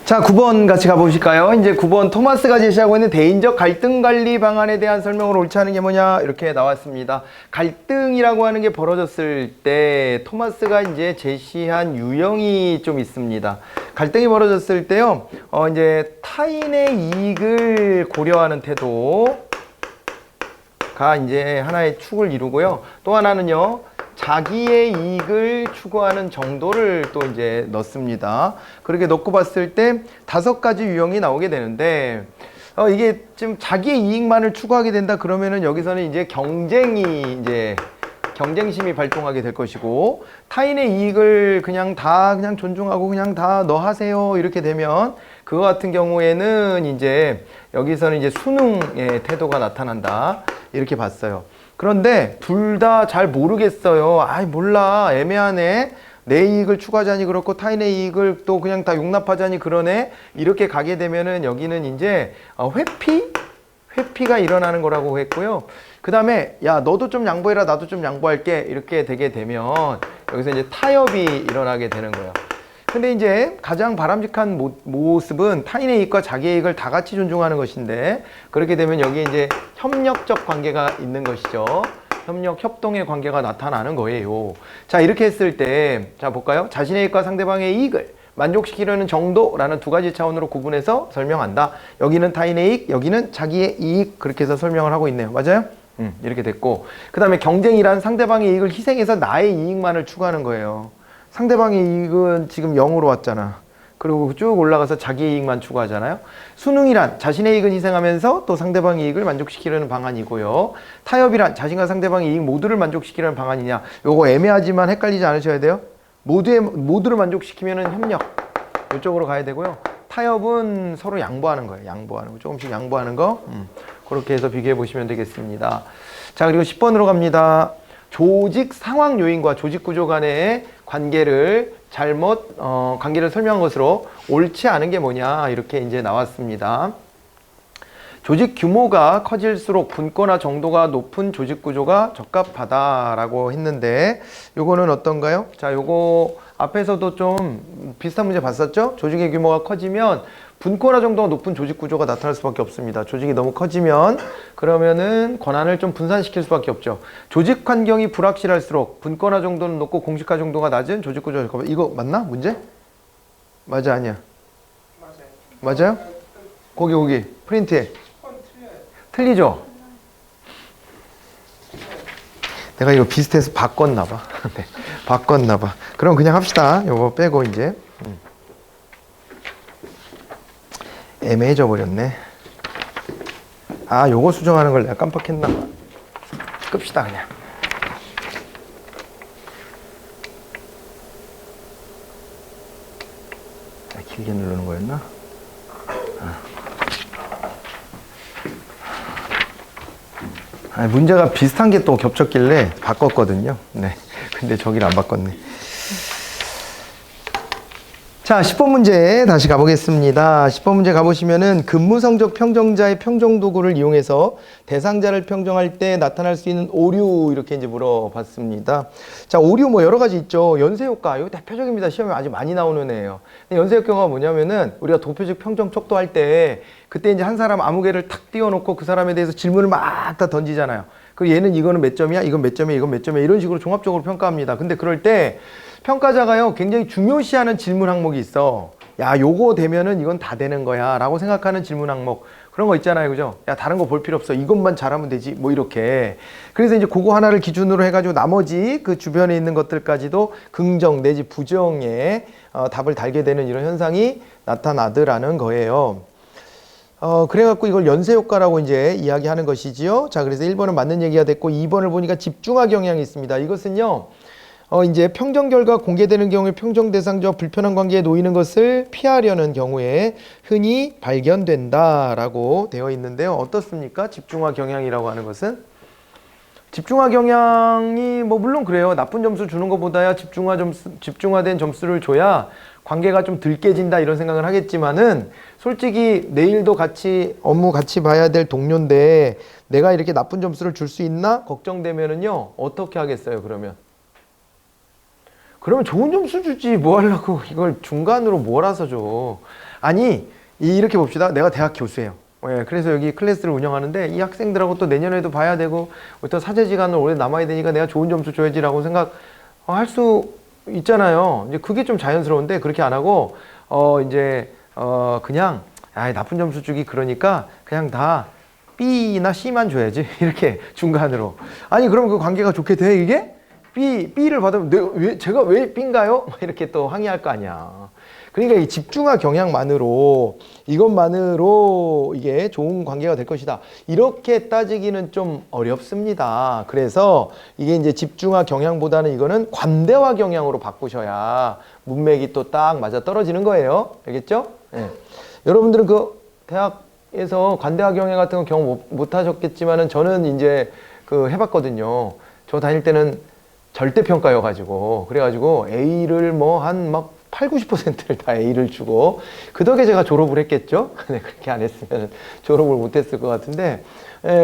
자, 9번 같이 가보실까요? 이제 9번 토마스가 제시하고 있는 대인적 갈등 관리 방안에 대한 설명을 옳지 않은 게 뭐냐? 이렇게 나왔습니다. 갈등이라고 하는 게 벌어졌을 때 토마스가 이제 제시한 유형이 좀 있습니다. 갈등이 벌어졌을 때요, 이제 타인의 이익을 고려하는 태도가 이제 하나의 축을 이루고요. 또 하나는요, 자기의 이익을 추구하는 정도를 또 이제 넣습니다. 그렇게 넣고 봤을 때 5가지 유형이 나오게 되는데, 이게 좀 자기의 이익만을 추구하게 된다 그러면은 여기서는 이제 경쟁심이 발동하게 될 것이고, 타인의 이익을 그냥 존중하고 그냥 다 너 하세요 이렇게 되면 그거 같은 경우에는 이제 여기서는 이제 순응의 태도가 나타난다 이렇게 봤어요. 그런데 둘 다 잘 모르겠어요. 아이 몰라, 애매하네. 내 이익을 추구하자니 그렇고 타인의 이익을 또 그냥 다 용납하자니 그러네. 이렇게 가게 되면은 여기는 이제 회피가 일어나는 거라고 했고요. 그 다음에 야 너도 좀 양보해라, 나도 좀 양보할게, 이렇게 되게 되면 여기서 이제 타협이 일어나게 되는 거예요. 근데 이제 가장 바람직한 모습은 타인의 이익과 자기의 이익을 다 같이 존중하는 것인데, 그렇게 되면 여기에 이제 협력적 관계가 있는 것이죠. 협동의 관계가 나타나는 거예요. 자, 이렇게 했을 때, 자, 볼까요? 자신의 이익과 상대방의 이익을 만족시키려는 정도라는 2가지 차원으로 구분해서 설명한다. 여기는 타인의 이익, 여기는 자기의 이익, 그렇게 해서 설명을 하고 있네요. 맞아요? 이렇게 됐고, 그 다음에 경쟁이란 상대방의 이익을 희생해서 나의 이익만을 추구하는 거예요. 상대방의 이익은 지금 0으로 왔잖아. 그리고 쭉 올라가서 자기의 이익만 추구하잖아요. 순응이란 자신의 이익은 희생하면서 또 상대방의 이익을 만족시키려는 방안이고요. 타협이란 자신과 상대방의 이익 모두를 만족시키려는 방안이냐. 요거 애매하지만 헷갈리지 않으셔야 돼요. 모두를 만족시키면은 협력, 이쪽으로 가야 되고요. 타협은 서로 양보하는 거예요. 양보하는 거. 조금씩 양보하는 거. 그렇게 해서 비교해 보시면 되겠습니다. 자, 그리고 10번으로 갑니다. 조직 상황 요인과 조직 구조 간의 관계를 관계를 설명한 것으로 옳지 않은 게 뭐냐, 이렇게 이제 나왔습니다. 조직 규모가 커질수록 분권화 정도가 높은 조직 구조가 적합하다라고 했는데, 요거는 어떤가요? 자, 요거 앞에서도 좀 비슷한 문제 봤었죠? 조직의 규모가 커지면 분권화 정도가 높은 조직 구조가 나타날 수밖에 없습니다. 조직이 너무 커지면 그러면은 권한을 좀 분산시킬 수밖에 없죠. 조직 환경이 불확실할수록 분권화 정도는 높고 공식화 정도가 낮은 조직 구조가 적합하다. 이거 맞나? 문제? 맞아, 아니야? 맞아요? 거기 프린트해. 틀리죠? 내가 이거 비슷해서 바꿨나 봐. 네, 바꿨나 봐. 그럼 그냥 합시다. 이거 빼고 이제. 애매해져 버렸네. 아, 요거 수정하는 걸 내가 깜빡했나 봐. 끕시다 그냥. 길게 누르는 거였나? 문제가 비슷한 게 또 겹쳤길래 바꿨거든요. 네. 근데 저기를 안 바꿨네. 자, 10번 문제 다시 가보겠습니다. 10번 문제 가보시면은 근무성적 평정자의 평정 도구를 이용해서 대상자를 평정할 때 나타날 수 있는 오류, 이렇게 이제 물어봤습니다. 자, 오류 뭐 여러 가지 있죠. 연쇄효과, 이거 대표적입니다. 시험에 아주 많이 나오는 애예요. 연쇄효과가 뭐냐면은 우리가 도표적 평정 척도할 때 그때 이제 한 사람 아무 개를 탁 띄워놓고 그 사람에 대해서 질문을 막 다 던지잖아요. 그리고 얘는 이거는 몇 점이야? 이건 몇 점이야? 이건 몇 점이야? 이런 식으로 종합적으로 평가합니다. 근데 그럴 때 평가자가요, 굉장히 중요시하는 질문 항목이 있어. 야, 요거 되면은 이건 다 되는 거야 라고 생각하는 질문 항목, 그런 거 있잖아요. 그죠? 야, 다른 거 볼 필요 없어, 이것만 잘하면 되지, 뭐 이렇게. 그래서 이제 그거 하나를 기준으로 해가지고 나머지 그 주변에 있는 것들까지도 긍정 내지 부정의 답을 달게 되는 이런 현상이 나타나더라는 거예요. 그래갖고 이걸 연쇄효과라고 이제 이야기하는 것이지요. 자, 그래서 1번은 맞는 얘기가 됐고, 2번을 보니까 집중화 경향이 있습니다. 이것은요, 이제 평정 결과 공개되는 경우에 평정 대상자와 불편한 관계에 놓이는 것을 피하려는 경우에 흔히 발견된다라고 되어 있는데요. 어떻습니까? 집중화 경향이라고 하는 것은? 집중화 경향이 뭐 물론 그래요. 나쁜 점수 주는 것보다야 집중화된 점수를 줘야 관계가 좀 덜 깨진다, 이런 생각을 하겠지만은, 솔직히 내일도 업무 같이 봐야 될 동료인데 내가 이렇게 나쁜 점수를 줄 수 있나 걱정되면은요, 어떻게 하겠어요? 그러면 그러면 좋은 점수 주지 뭐 하려고 이걸 중간으로 몰아서 줘. 아니 이렇게 봅시다. 내가 대학 교수예요. 예, 그래서 여기 클래스를 운영하는데 이 학생들하고 또 내년에도 봐야 되고 또 사제지간을 오래 남아야 되니까 내가 좋은 점수 줘야지라고 생각할 수 있잖아요. 이제 그게 좀 자연스러운데 그렇게 안 하고 그냥 나쁜 점수 주기 그러니까 그냥 다 B나 C만 줘야지 이렇게 중간으로. 아니 그럼 그 관계가 좋게 돼 이게? B를 받으면 제가 왜 B인가요? 이렇게 또 항의할 거 아니야. 그러니까 이 집중화 경향만으로 이것만으로 이게 좋은 관계가 될 것이다. 이렇게 따지기는 좀 어렵습니다. 그래서 이게 이제 집중화 경향보다는 이거는 관대화 경향으로 바꾸셔야 문맥이 또 딱 맞아 떨어지는 거예요. 알겠죠? 네. 여러분들은 그 대학에서 관대화 경향 같은 거 경험 못 하셨겠지만은 저는 이제 그 해봤거든요. 저 다닐 때는 절대평가여가지고 그래가지고 A를 뭐 한 막 8, 90%를 다 A를 주고 그 덕에 제가 졸업을 했겠죠. 네, 그렇게 안 했으면 졸업을 못했을 것 같은데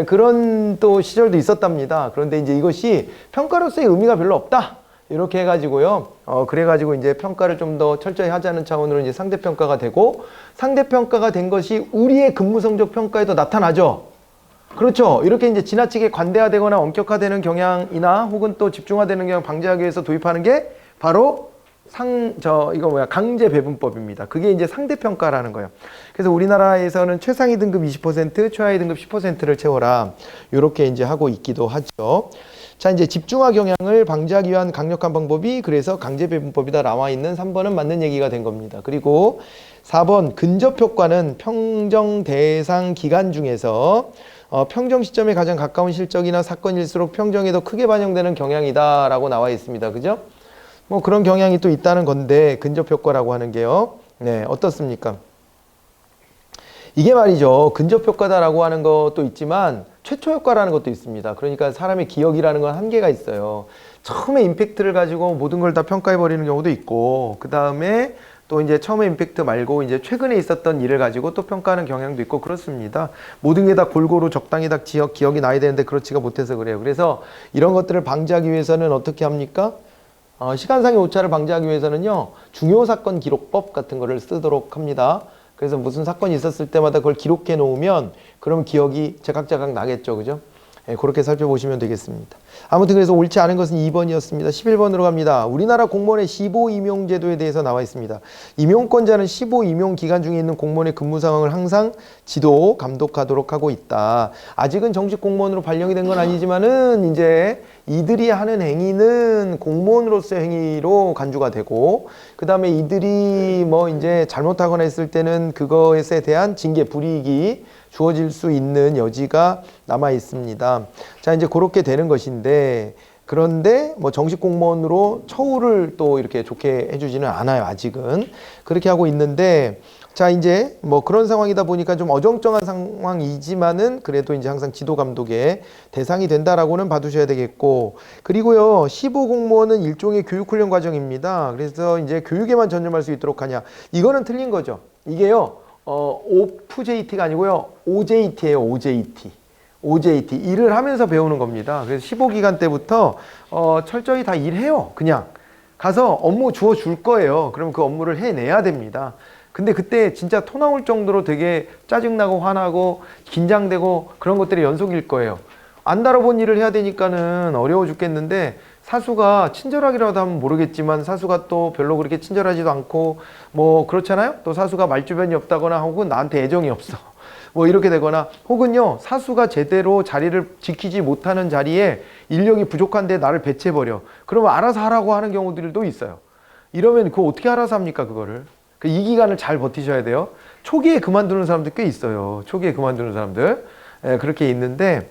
그런 또 시절도 있었답니다. 그런데 이제 이것이 평가로서의 의미가 별로 없다. 이렇게 해가지고요. 그래가지고 이제 평가를 좀 더 철저히 하자는 차원으로 이제 상대평가가 되고 상대평가가 된 것이 우리의 근무 성적 평가에도 나타나죠. 그렇죠. 이렇게 이제 지나치게 관대화되거나 엄격화되는 경향이나 혹은 또 집중화되는 경향 방지하기 위해서 도입하는 게 바로 강제 배분법입니다. 그게 이제 상대평가라는 거예요. 그래서 우리나라에서는 최상위 등급 20%, 최하위 등급 10%를 채워라. 이렇게 이제 하고 있기도 하죠. 자, 이제 집중화 경향을 방지하기 위한 강력한 방법이 그래서 강제 배분법이다 나와 있는 3번은 맞는 얘기가 된 겁니다. 그리고 4번 근접 효과는 평정 대상 기간 중에서 평정 시점에 가장 가까운 실적이나 사건일수록 평정에 더 크게 반영되는 경향이다 라고 나와 있습니다. 그죠? 뭐 그런 경향이 또 있다는 건데 근접 효과라고 하는 게요. 네, 어떻습니까? 이게 말이죠. 근접 효과다라고 하는 것도 있지만 최초 효과라는 것도 있습니다. 그러니까 사람의 기억이라는 건 한계가 있어요. 처음에 임팩트를 가지고 모든 걸 다 평가해 버리는 경우도 있고 그 다음에 또 이제 처음에 임팩트 말고 이제 최근에 있었던 일을 가지고 또 평가하는 경향도 있고 그렇습니다. 모든 게 다 골고루 적당히 다 기억이 나야 되는데 그렇지가 못해서 그래요. 그래서 이런 것들을 방지하기 위해서는 어떻게 합니까? 시간상의 오차를 방지하기 위해서는요. 중요사건 기록법 같은 거를 쓰도록 합니다. 그래서 무슨 사건이 있었을 때마다 그걸 기록해 놓으면 그럼 기억이 제각제각 나겠죠. 그죠? 네, 그렇게 살펴보시면 되겠습니다. 아무튼 그래서 옳지 않은 것은 2번이었습니다. 11번으로 갑니다. 우리나라 공무원의 15임용 제도에 대해서 나와 있습니다. 임용권자는 15임용 기간 중에 있는 공무원의 근무 상황을 항상 지도, 감독하도록 하고 있다. 아직은 정식 공무원으로 발령이 된 건 아니지만은 이제 이들이 하는 행위는 공무원으로서의 행위로 간주가 되고 그 다음에 이들이 뭐 이제 잘못하거나 했을 때는 그거에 대한 징계, 불이익이 주어질 수 있는 여지가 남아 있습니다. 자, 이제 그렇게 되는 것인데 그런데 뭐 정식 공무원으로 처우를 또 이렇게 좋게 해주지는 않아요. 아직은 그렇게 하고 있는데 자, 이제 뭐 그런 상황이다 보니까 좀 어정쩡한 상황이지만은 그래도 이제 항상 지도 감독의 대상이 된다라고는 봐두셔야 되겠고 그리고요 15공무원은 일종의 교육훈련 과정입니다. 그래서 이제 교육에만 전념할 수 있도록 하냐 이거는 틀린 거죠. 이게요 OJT가 아니고요 OJT예요. OJT 일을 하면서 배우는 겁니다. 그래서 15기간 때부터 철저히 다 일해요. 그냥 가서 업무 주어 줄 거예요. 그럼 그 업무를 해내야 됩니다. 근데 그때 진짜 토 나올 정도로 되게 짜증나고 화나고 긴장되고 그런 것들이 연속일 거예요. 안 다뤄본 일을 해야 되니까는 어려워 죽겠는데 사수가 친절하기라도 하면 모르겠지만 사수가 또 별로 그렇게 친절하지도 않고 뭐 그렇잖아요. 또 사수가 말주변이 없다거나 혹은 나한테 애정이 없어. 뭐 이렇게 되거나 혹은요 사수가 제대로 자리를 지키지 못하는 자리에 인력이 부족한데 나를 배치해버려. 그러면 알아서 하라고 하는 경우들도 있어요. 이러면 그거 어떻게 알아서 합니까 그거를. 이 기간을 잘 버티셔야 돼요. 초기에 그만두는 사람들 꽤 있어요. 초기에 그만두는 사람들. 그렇게 있는데,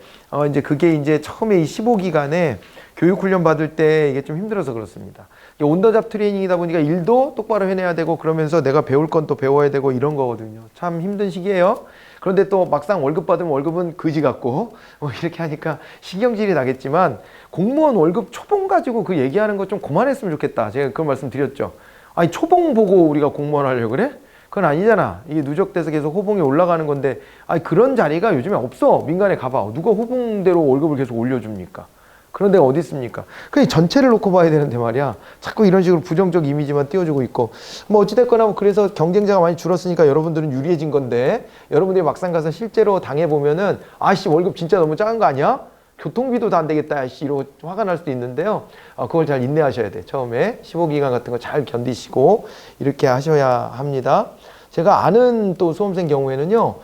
이제 그게 이제 처음에 이 15기간에 교육훈련 받을 때 이게 좀 힘들어서 그렇습니다. 온더잡 트레이닝이다 보니까 일도 똑바로 해내야 되고 그러면서 내가 배울 건 또 배워야 되고 이런 거거든요. 참 힘든 시기예요. 그런데 또 막상 월급 받으면 월급은 그지 같고 뭐 이렇게 하니까 신경질이 나겠지만 공무원 월급 초봉 가지고 그 얘기하는 거 좀 그만했으면 좋겠다. 제가 그런 말씀 드렸죠. 아니 초봉 보고 우리가 공무원 하려고 그래? 그건 아니잖아. 이게 누적돼서 계속 호봉이 올라가는 건데 아니 그런 자리가 요즘에 없어. 민간에 가봐. 누가 호봉대로 월급을 계속 올려줍니까? 그런 데가 어디 있습니까? 그냥 전체를 놓고 봐야 되는데 말이야. 자꾸 이런 식으로 부정적 이미지만 띄워주고 있고. 뭐 어찌됐거나 뭐 그래서 경쟁자가 많이 줄었으니까 여러분들은 유리해진 건데, 여러분들이 막상 가서 실제로 당해보면은 아씨 월급 진짜 너무 작은 거 아니야? 교통비도 다 안 되겠다 씨 이러고 화가 날 수도 있는데요. 그걸 잘 인내하셔야 돼. 처음에 15기간 같은 거 잘 견디시고 이렇게 하셔야 합니다. 제가 아는 또 수험생 경우에는요,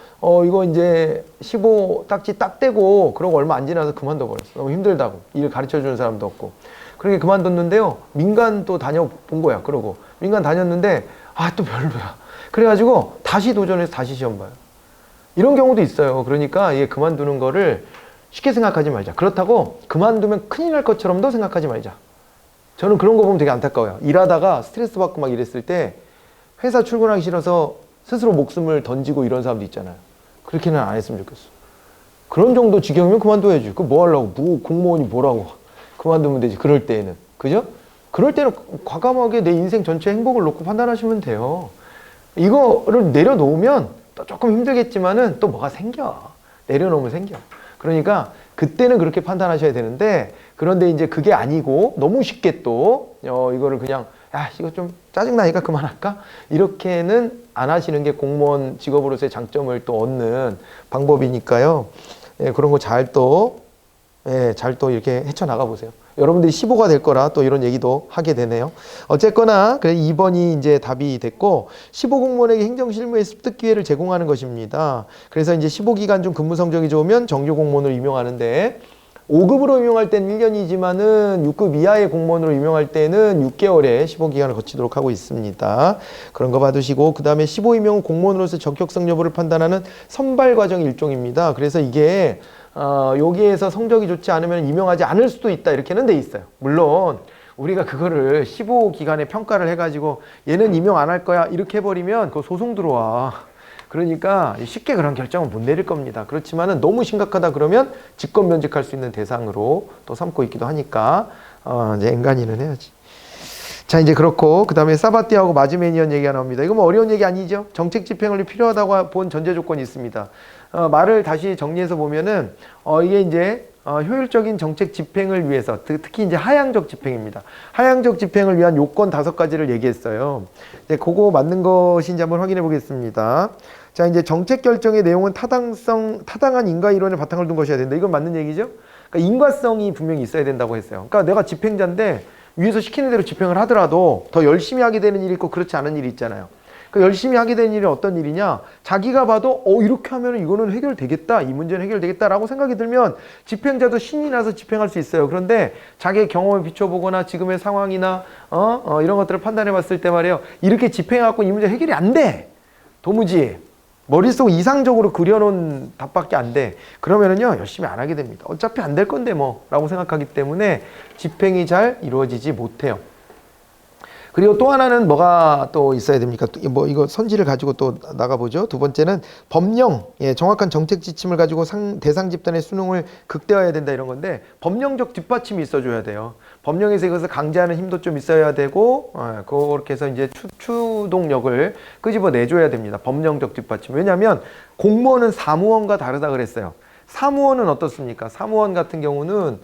이거 이제 15 딱지 딱 떼고, 그러고 얼마 안 지나서 그만둬 버렸어. 너무 힘들다고. 일 가르쳐 주는 사람도 없고. 그러게 그만뒀는데요, 민간 또 다녀본 거야. 그러고. 민간 다녔는데, 또 별로야. 그래가지고, 다시 도전해서 다시 시험 봐요. 이런 경우도 있어요. 그러니까, 얘 그만두는 거를 쉽게 생각하지 말자. 그렇다고, 그만두면 큰일 날 것처럼도 생각하지 말자. 저는 그런 거 보면 되게 안타까워요. 일하다가 스트레스 받고 막 이랬을 때, 회사 출근하기 싫어서 스스로 목숨을 던지고 이런 사람도 있잖아요. 그렇게는 안 했으면 좋겠어. 그런 정도 지경이면 그만둬야지. 그 뭐 하려고, 공무원이 뭐라고. 그만두면 되지. 그럴 때에는. 그죠? 그럴 때는 과감하게 내 인생 전체 행복을 놓고 판단하시면 돼요. 이거를 내려놓으면 또 조금 힘들겠지만은 또 뭐가 생겨. 내려놓으면 생겨. 그러니까 그때는 그렇게 판단하셔야 되는데, 그런데 이제 그게 아니고 너무 쉽게 또 이거를 그냥 이거 좀 짜증나니까 그만할까? 이렇게는 안 하시는 게 공무원 직업으로서의 장점을 또 얻는 방법이니까요. 그런 거 잘 또 이렇게 헤쳐나가 보세요. 여러분들이 15가 될 거라 또 이런 얘기도 하게 되네요. 어쨌거나, 그래 2번이 이제 답이 됐고, 15 공무원에게 행정실무의 습득 기회를 제공하는 것입니다. 그래서 이제 15기간 중 근무 성적이 좋으면 정규 공무원으로 임용하는데, 5급으로 임용할 때는 1년이지만은 6급 이하의 공무원으로 임용할 때는 6개월의 15기간을 거치도록 하고 있습니다. 그런 거 봐두시고, 그 다음에 15 임용 공무원으로서 적격성 여부를 판단하는 선발 과정 일종입니다. 그래서 이게 여기에서 성적이 좋지 않으면 임용하지 않을 수도 있다 이렇게는 돼 있어요. 물론 우리가 그거를 15기간에 평가를 해가지고 얘는 임용 안 할 거야 이렇게 해버리면 그거 소송 들어와. 그러니까 쉽게 그런 결정은 못 내릴 겁니다. 그렇지만은 너무 심각하다 그러면 직권 면직할 수 있는 대상으로 또 삼고 있기도 하니까 이제 엔간히는 해야지. 자, 이제 그렇고 그 다음에 사바띠하고 마즈메니언 얘기가 나옵니다. 이거 뭐 어려운 얘기 아니죠? 정책 집행을 필요하다고 본 전제 조건이 있습니다. 말을 다시 정리해서 보면은 이게 이제 효율적인 정책 집행을 위해서 특히 이제 하향적 집행입니다. 하향적 집행을 위한 요건 5가지를 얘기했어요. 이제 그거 맞는 것인지 한번 확인해 보겠습니다. 자, 이제 정책 결정의 내용은 타당한 인과 이론에 바탕을 둔 것이어야 된다. 이건 맞는 얘기죠? 그러니까 인과성이 분명히 있어야 된다고 했어요. 그러니까 내가 집행자인데 위에서 시키는 대로 집행을 하더라도 더 열심히 하게 되는 일이 있고 그렇지 않은 일이 있잖아요. 그 열심히 하게 되는 일이 어떤 일이냐? 자기가 봐도 이렇게 하면 이거는 해결되겠다. 이 문제는 해결되겠다라고 생각이 들면 집행자도 신이 나서 집행할 수 있어요. 그런데 자기의 경험에 비춰보거나 지금의 상황이나 이런 것들을 판단해 봤을 때 말이에요. 이렇게 집행해갖고 이 문제 해결이 안 돼. 도무지. 머릿속 이상적으로 그려놓은 답밖에 안 돼. 그러면은요, 열심히 안 하게 됩니다. 어차피 안 될 건데 뭐 라고 생각하기 때문에 집행이 잘 이루어지지 못해요. 그리고 또 하나는 뭐가 또 있어야 됩니까? 이거 선지를 가지고 또 나가보죠. 두 번째는 법령, 정확한 정책 지침을 가지고 대상 집단의 수능을 극대화해야 된다 이런 건데, 법령적 뒷받침이 있어줘야 돼요. 법령에서 이것을 강제하는 힘도 좀 있어야 되고, 그렇게 해서 이제 추동력을 끄집어 내줘야 됩니다. 법령적 뒷받침. 왜냐하면 공무원은 사무원과 다르다 그랬어요. 사무원은 어떻습니까? 사무원 같은 경우는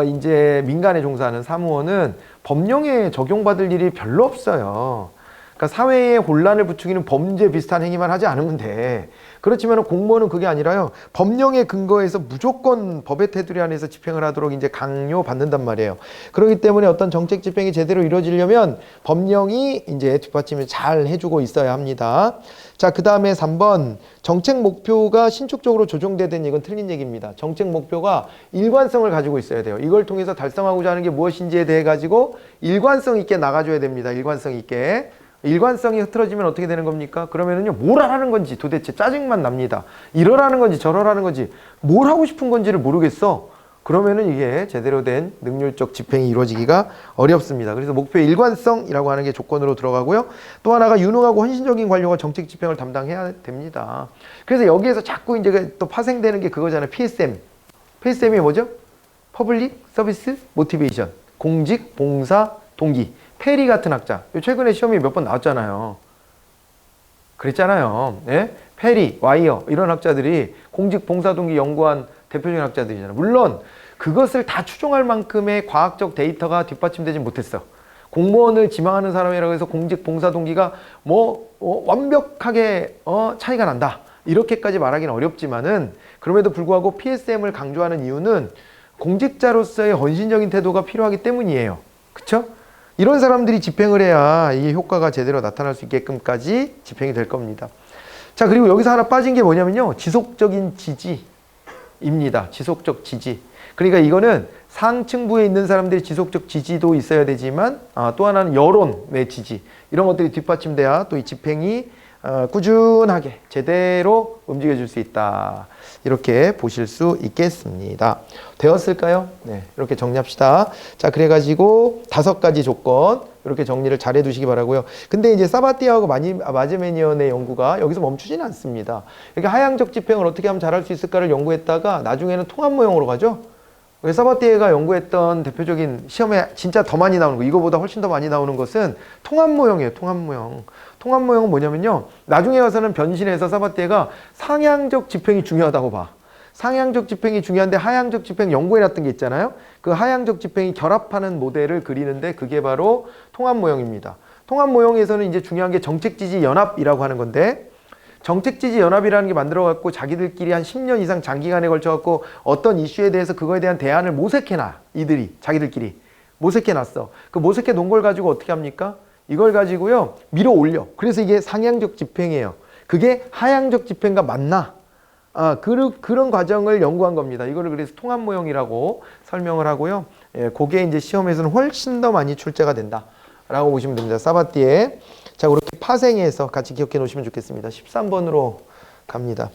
이제 민간에 종사하는 사무원은 법령에 적용받을 일이 별로 없어요. 그러니까 사회에 혼란을 부추기는 범죄 비슷한 행위만 하지 않으면 돼. 그렇지만 공무원은 그게 아니라요. 법령에 근거해서 무조건 법의 테두리 안에서 집행을 하도록 이제 강요받는단 말이에요. 그렇기 때문에 어떤 정책 집행이 제대로 이루어지려면 법령이 이제 뒷받침을 잘 해주고 있어야 합니다. 자, 그 다음에 3번. 정책 목표가 신축적으로 조정되는 이건 틀린 얘기입니다. 정책 목표가 일관성을 가지고 있어야 돼요. 이걸 통해서 달성하고자 하는 게 무엇인지에 대해 가지고 일관성 있게 나가줘야 됩니다. 일관성 있게. 일관성이 흐트러지면 어떻게 되는 겁니까? 그러면은요, 뭘 하라는 건지 도대체 짜증만 납니다. 이러라는 건지 저러라는 건지 뭘 하고 싶은 건지를 모르겠어. 그러면은 이게 제대로 된 능률적 집행이 이루어지기가 어렵습니다. 그래서 목표의 일관성이라고 하는 게 조건으로 들어가고요. 또 하나가 유능하고 헌신적인 관료가 정책 집행을 담당해야 됩니다. 그래서 여기에서 자꾸 이제 또 파생되는 게 그거잖아요. PSM. PSM이 뭐죠? 퍼블릭 서비스 모티베이션. 공직, 봉사, 동기. 페리 같은 학자. 최근에 시험이 몇 번 나왔잖아요. 그랬잖아요. 예? 페리, 와이어 이런 학자들이 공직, 봉사, 동기 연구한 대표적인 학자들이잖아요. 물론 그것을 다 추종할 만큼의 과학적 데이터가 뒷받침되지 못했어. 공무원을 지망하는 사람이라고 해서 공직 봉사 동기가 완벽하게 차이가 난다. 이렇게까지 말하기는 어렵지만은 그럼에도 불구하고 PSM을 강조하는 이유는 공직자로서의 헌신적인 태도가 필요하기 때문이에요. 그쵸? 이런 사람들이 집행을 해야 이 효과가 제대로 나타날 수 있게끔까지 집행이 될 겁니다. 자, 그리고 여기서 하나 빠진 게 뭐냐면요. 지속적인 지지입니다. 지속적 지지. 그러니까 이거는 상층부에 있는 사람들이 지속적 지지도 있어야 되지만 또 하나는 여론의 지지. 이런 것들이 뒷받침돼야 또 이 집행이 꾸준하게 제대로 움직여줄 수 있다. 이렇게 보실 수 있겠습니다. 되었을까요? 네, 이렇게 정리합시다. 자, 그래가지고 5가지 조건 이렇게 정리를 잘 해두시기 바라고요. 근데 이제 사바띠아하고 마즈메니언의 연구가 여기서 멈추지는 않습니다. 그러니까 하향적 집행을 어떻게 하면 잘할 수 있을까를 연구했다가 나중에는 통합 모형으로 가죠. 사바띠에가 연구했던 대표적인 시험에 진짜 더 많이 나오는 거, 이거보다 훨씬 더 많이 나오는 것은 통합 모형이에요. 통합 모형. 통합 모형은 뭐냐면요. 나중에 와서는 변신해서 사바띠에가 상향적 집행이 중요하다고 봐. 상향적 집행이 중요한데 하향적 집행 연구해놨던 게 있잖아요. 그 하향적 집행이 결합하는 모델을 그리는데 그게 바로 통합 모형입니다. 통합 모형에서는 이제 중요한 게 정책지지 연합이라고 하는 건데 정책지지 연합이라는 게 만들어갖고 자기들끼리 한 10년 이상 장기간에 걸쳐갖고 어떤 이슈에 대해서 그거에 대한 대안을 모색해놔. 이들이 자기들끼리 모색해놨어. 그 모색해 놓은 걸 가지고 어떻게 합니까? 이걸 가지고요 밀어 올려. 그래서 이게 상향적 집행이에요. 그게 하향적 집행과 맞나? 그런 과정을 연구한 겁니다. 이거를 그래서 통합 모형이라고 설명을 하고요. 예, 그게 이제 시험에서는 훨씬 더 많이 출제가 된다라고 보시면 됩니다. 사바띠에. 자, 그렇게 파생해서 같이 기억해 놓으시면 좋겠습니다. 13번으로 갑니다.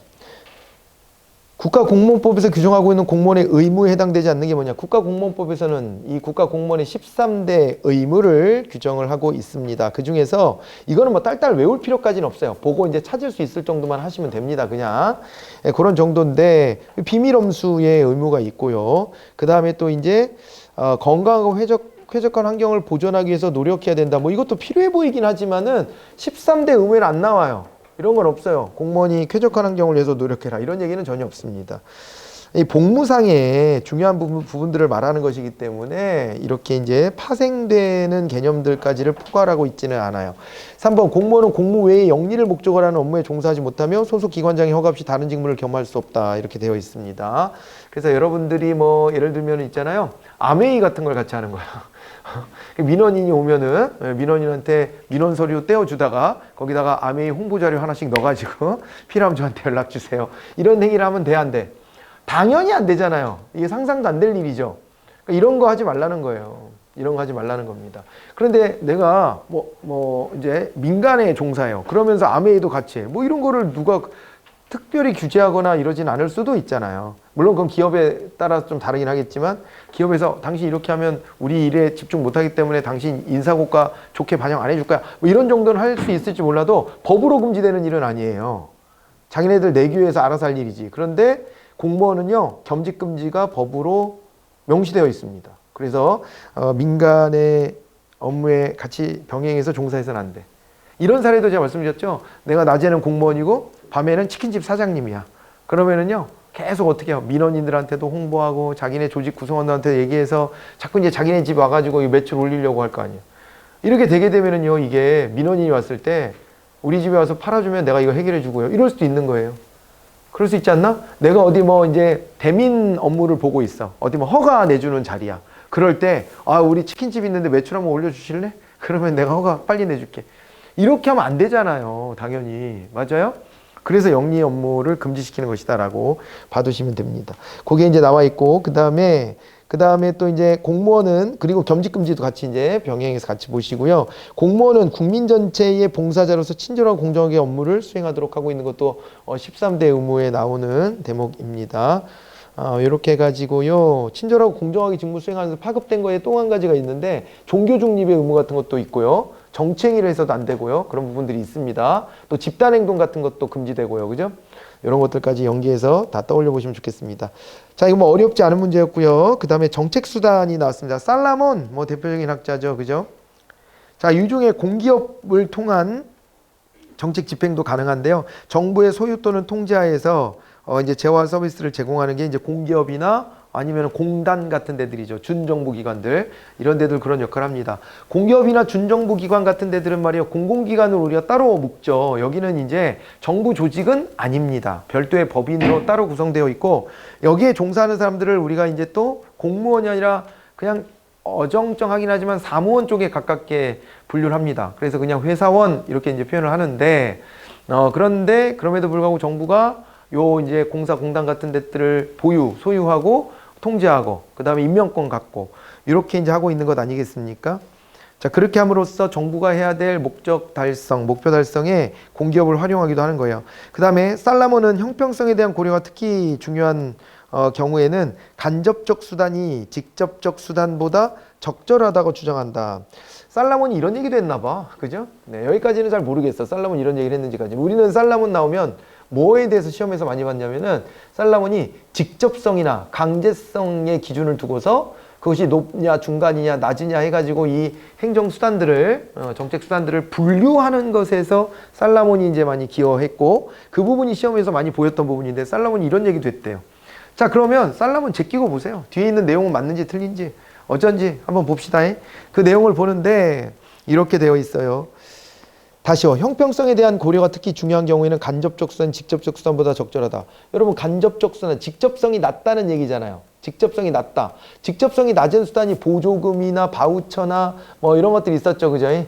국가공무원법에서 규정하고 있는 공무원의 의무에 해당되지 않는 게 뭐냐? 국가공무원법에서는 이 국가공무원의 13대 의무를 규정을 하고 있습니다. 그 중에서 이거는 뭐 딸딸 외울 필요까지는 없어요. 보고 이제 찾을 수 있을 정도만 하시면 됩니다. 그냥 그런 정도인데 비밀엄수의 의무가 있고요. 그 다음에 또 이제 건강하고 쾌적한 환경을 보존하기 위해서 노력해야 된다. 뭐 이것도 필요해 보이긴 하지만은 13대 의무에는 안 나와요. 이런 건 없어요. 공무원이 쾌적한 환경을 위해서 노력해라. 이런 얘기는 전혀 없습니다. 이 복무상의 중요한 부분들을 말하는 것이기 때문에 이렇게 이제 파생되는 개념들까지를 포괄하고 있지는 않아요. 3번 공무원은 공무 외에 영리를 목적으로 하는 업무에 종사하지 못하며 소속 기관장의 허가 없이 다른 직무를 겸할 수 없다. 이렇게 되어 있습니다. 그래서 여러분들이 뭐 예를 들면 있잖아요. 아메이 같은 걸 같이 하는 거야. 민원인이 오면은 민원인한테 민원 서류 떼어주다가 거기다가 아메이 홍보 자료 하나씩 넣어가지고 필요하면 저한테 연락 주세요. 이런 행위를 하면 돼, 안 돼? 당연히 안 되잖아요. 이게 상상도 안 될 일이죠. 그러니까 이런 거 하지 말라는 거예요. 이런 거 하지 말라는 겁니다. 그런데 내가 이제 민간에 종사해요. 그러면서 아메이도 같이 해. 뭐 이런 거를 누가 특별히 규제하거나 이러진 않을 수도 있잖아요. 물론 그건 기업에 따라 좀 다르긴 하겠지만 기업에서 당신 이렇게 하면 우리 일에 집중 못하기 때문에 당신 인사고과 좋게 반영 안 해줄 거야. 뭐 이런 정도는 할 수 있을지 몰라도 법으로 금지되는 일은 아니에요. 자기네들 내규에서 알아서 할 일이지. 그런데 공무원은요. 겸직 금지가 법으로 명시되어 있습니다. 그래서 민간의 업무에 같이 병행해서 종사해서는 안 돼. 이런 사례도 제가 말씀드렸죠. 내가 낮에는 공무원이고 밤에는 치킨집 사장님이야. 그러면은요. 계속 어떻게 해요? 민원인들한테도 홍보하고 자기네 조직 구성원들한테 얘기해서 자꾸 이제 자기네 집 와가지고 매출 올리려고 할 거 아니에요. 이렇게 되게 되면은요. 이게 민원인이 왔을 때 우리 집에 와서 팔아주면 내가 이거 해결해 주고요. 이럴 수도 있는 거예요. 그럴 수 있지 않나? 내가 어디 뭐 이제 대민 업무를 보고 있어. 어디 뭐 허가 내주는 자리야. 그럴 때 우리 치킨집 있는데 매출 한번 올려주실래? 그러면 내가 허가 빨리 내줄게. 이렇게 하면 안 되잖아요. 당연히. 맞아요? 그래서 영리 업무를 금지시키는 것이다 라고 봐두시면 됩니다. 그게 이제 나와 있고, 그 다음에 또 이제 공무원은, 그리고 겸직금지도 같이 이제 병행해서 같이 보시고요. 공무원은 국민 전체의 봉사자로서 친절하고 공정하게 업무를 수행하도록 하고 있는 것도 13대 의무에 나오는 대목입니다. 이렇게 해가지고요. 친절하고 공정하게 직무 수행하면서 파급된 거에 또 한 가지가 있는데, 종교 중립의 의무 같은 것도 있고요. 정치행위를 해서도 안 되고요. 그런 부분들이 있습니다. 또 집단행동 같은 것도 금지되고요. 그죠? 이런 것들까지 연계해서 다 떠올려 보시면 좋겠습니다. 자, 이거 뭐 어렵지 않은 문제였고요. 그 다음에 정책수단이 나왔습니다. 살라몬, 뭐 대표적인 학자죠. 그죠? 자, 유중의 공기업을 통한 정책 집행도 가능한데요. 정부의 소유 또는 통제하에서 이제 재화 서비스를 제공하는 게 이제 공기업이나 아니면 공단 같은 데들이죠. 준정부기관들. 이런 데들 그런 역할을 합니다. 공기업이나 준정부기관 같은 데들은 말이에요. 공공기관으로 우리가 따로 묶죠. 여기는 이제 정부 조직은 아닙니다. 별도의 법인으로 따로 구성되어 있고 여기에 종사하는 사람들을 우리가 이제 또 공무원이 아니라 그냥 어정쩡하긴 하지만 사무원 쪽에 가깝게 분류를 합니다. 그래서 그냥 회사원 이렇게 이제 표현을 하는데 그런데 그럼에도 불구하고 정부가 요 이제 공사 공단 같은 데들을 소유하고 통제하고 그다음에 임명권 갖고 이렇게 이제 하고 있는 것 아니겠습니까? 자, 그렇게 함으로써 정부가 해야 될 목표 달성에 공기업을 활용하기도 하는 거예요. 그다음에 살라몬은 형평성에 대한 고려가 특히 중요한 경우에는 간접적 수단이 직접적 수단보다 적절하다고 주장한다. 살라몬이 이런 얘기도 했나 봐. 그죠? 네, 여기까지는 잘 모르겠어. 살라몬이 이런 얘기를 했는지까지. 우리는 살라몬 나오면 뭐에 대해서 시험에서 많이 봤냐면은 살라몬이 직접성이나 강제성의 기준을 두고서 그것이 높냐 중간이냐 낮으냐 해가지고 이 행정수단들을 정책수단들을 분류하는 것에서 살라몬이 이제 많이 기여했고 그 부분이 시험에서 많이 보였던 부분인데 살라몬이 이런 얘기도 했대요. 자, 그러면 살라몬 제끼고 보세요. 뒤에 있는 내용은 맞는지 틀린지 어쩐지 한번 봅시다. 그 내용을 보는데 이렇게 되어 있어요. 다시요. 형평성에 대한 고려가 특히 중요한 경우에는 간접적 수단, 직접적 수단보다 적절하다. 여러분 간접적 수단, 직접성이 낮다는 얘기잖아요. 직접성이 낮다. 직접성이 낮은 수단이 보조금이나 바우처나 뭐 이런 것들이 있었죠. 그죠? 예,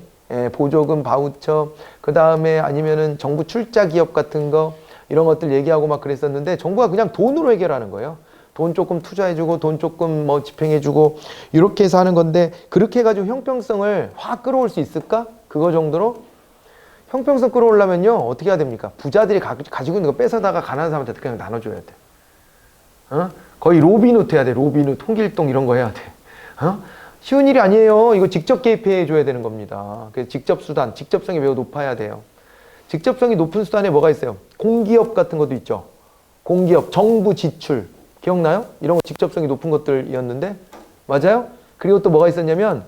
보조금, 바우처, 그 다음에 아니면은 정부 출자 기업 같은 거 이런 것들 얘기하고 막 그랬었는데 정부가 그냥 돈으로 해결하는 거예요. 돈 조금 투자해주고 돈 조금 뭐 집행해주고 이렇게 해서 하는 건데 그렇게 해가지고 형평성을 확 끌어올 수 있을까? 그거 정도로? 형평성 끌어오려면요 어떻게 해야 됩니까? 부자들이 가지고 있는 거 뺏어다가 가난한 사람한테 그냥 나눠줘야 돼. 거의 로빈후드 해야 돼. 로빈후드, 통길동 이런 거 해야 돼. 쉬운 일이 아니에요. 이거 직접 개입해 줘야 되는 겁니다. 그래서 직접 수단, 직접성이 매우 높아야 돼요. 직접성이 높은 수단에 뭐가 있어요? 공기업 같은 것도 있죠. 공기업, 정부 지출 기억나요? 이런 거 직접성이 높은 것들이었는데 맞아요? 그리고 또 뭐가 있었냐면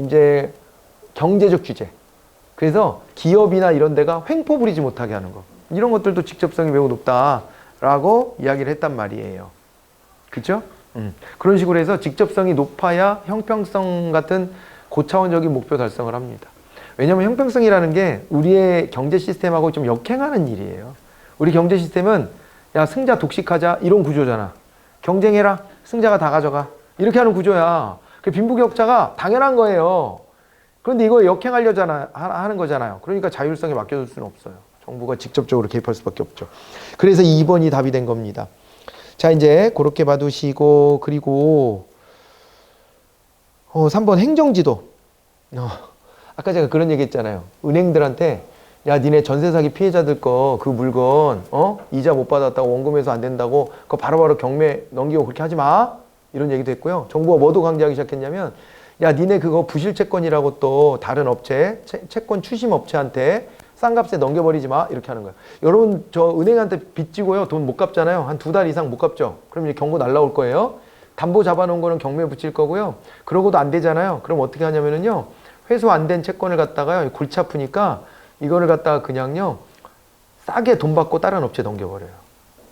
이제 경제적 규제. 그래서 기업이나 이런 데가 횡포 부리지 못하게 하는 거. 이런 것들도 직접성이 매우 높다라고 이야기를 했단 말이에요. 그렇죠? 그런 식으로 해서 직접성이 높아야 형평성 같은 고차원적인 목표 달성을 합니다. 왜냐하면 형평성이라는 게 우리의 경제 시스템하고 좀 역행하는 일이에요. 우리 경제 시스템은 야 승자 독식하자 이런 구조잖아. 경쟁해라 승자가 다 가져가 이렇게 하는 구조야. 그 빈부격차가 당연한 거예요. 그런데 이거 역행하려고 하는 거잖아요. 그러니까 자율성에 맡겨둘 수는 없어요. 정부가 직접적으로 개입할 수밖에 없죠. 그래서 2번이 답이 된 겁니다. 자, 이제 그렇게 봐두시고 그리고 3번 행정지도. 아까 제가 그런 얘기 했잖아요. 은행들한테 야 니네 전세 사기 피해자들 거 그 물건 이자 못 받았다고 원금 회수 안 된다고 그거 바로바로 경매 넘기고 그렇게 하지 마. 이런 얘기도 했고요. 정부가 뭐도 강제하기 시작했냐면 야 니네 그거 부실 채권이라고 또 다른 업체 채권 추심 업체한테 싼 값에 넘겨버리지 마 이렇게 하는 거예요. 여러분 저 은행한테 빚 지고요 돈 못 갚잖아요. 한 2달 이상 못 갚죠. 그럼 이제 경고 날라올 거예요. 담보 잡아놓은 거는 경매 붙일 거고요. 그러고도 안 되잖아요. 그럼 어떻게 하냐면은요 회수 안 된 채권을 갖다가요 골치 아프니까 이거를 갖다가 그냥요 싸게 돈 받고 다른 업체 넘겨버려요.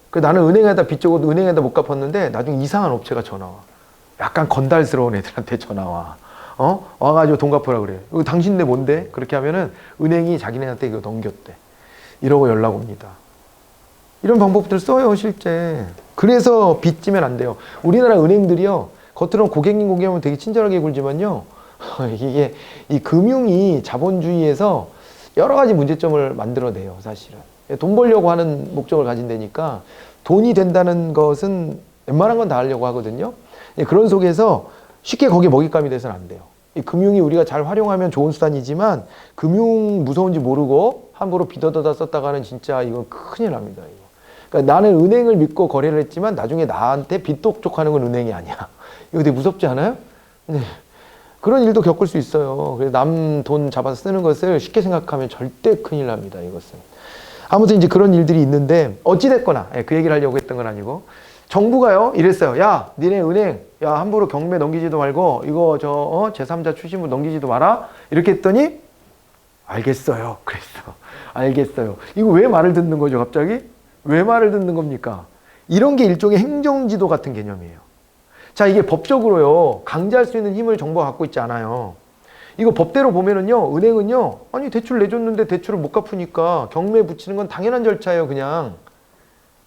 그 나는 은행에다 빚 지고 은행에다 못 갚았는데 나중에 이상한 업체가 전화 와. 약간 건달스러운 애들한테 전화 와. 와가지고 돈 갚으라 그래. 이거 당신네 뭔데? 그렇게 하면은 은행이 자기네한테 이거 넘겼대. 이러고 연락 옵니다. 이런 방법들 써요, 실제. 그래서 빚 지면 안 돼요. 우리나라 은행들이요, 겉으로는 고객님 하면 되게 친절하게 굴지만요, 이게 이 금융이 자본주의에서 여러 가지 문제점을 만들어내요, 사실은. 돈 벌려고 하는 목적을 가진다니까 돈이 된다는 것은 웬만한 건 다 하려고 하거든요. 그런 속에서 쉽게 거기에 먹잇감이 돼서는 안 돼요. 이 금융이 우리가 잘 활용하면 좋은 수단이지만 금융 무서운지 모르고 함부로 빚어다 썼다가는 진짜 이건 큰일 납니다. 이거. 그러니까 나는 은행을 믿고 거래를 했지만 나중에 나한테 빚 독촉하는 건 은행이 아니야. 이거 되게 무섭지 않아요? 네. 그런 일도 겪을 수 있어요. 그래서 남 돈 잡아서 쓰는 것을 쉽게 생각하면 절대 큰일 납니다. 이것은. 아무튼 이제 그런 일들이 있는데 어찌됐거나 그 얘기를 하려고 했던 건 아니고 정부가요 이랬어요. 야 니네 은행 야 함부로 경매 넘기지도 말고 이거 저 제3자 추심을 넘기지도 마라 이렇게 했더니 알겠어요. 그랬어. 알겠어요. 이거 왜 말을 듣는 거죠 갑자기? 왜 말을 듣는 겁니까? 이런 게 일종의 행정지도 같은 개념이에요. 자, 이게 법적으로요, 강제할 수 있는 힘을 정부가 갖고 있지 않아요. 이거 법대로 보면은요, 은행은요, 아니, 대출 내줬는데 대출을 못 갚으니까 경매에 붙이는 건 당연한 절차예요, 그냥.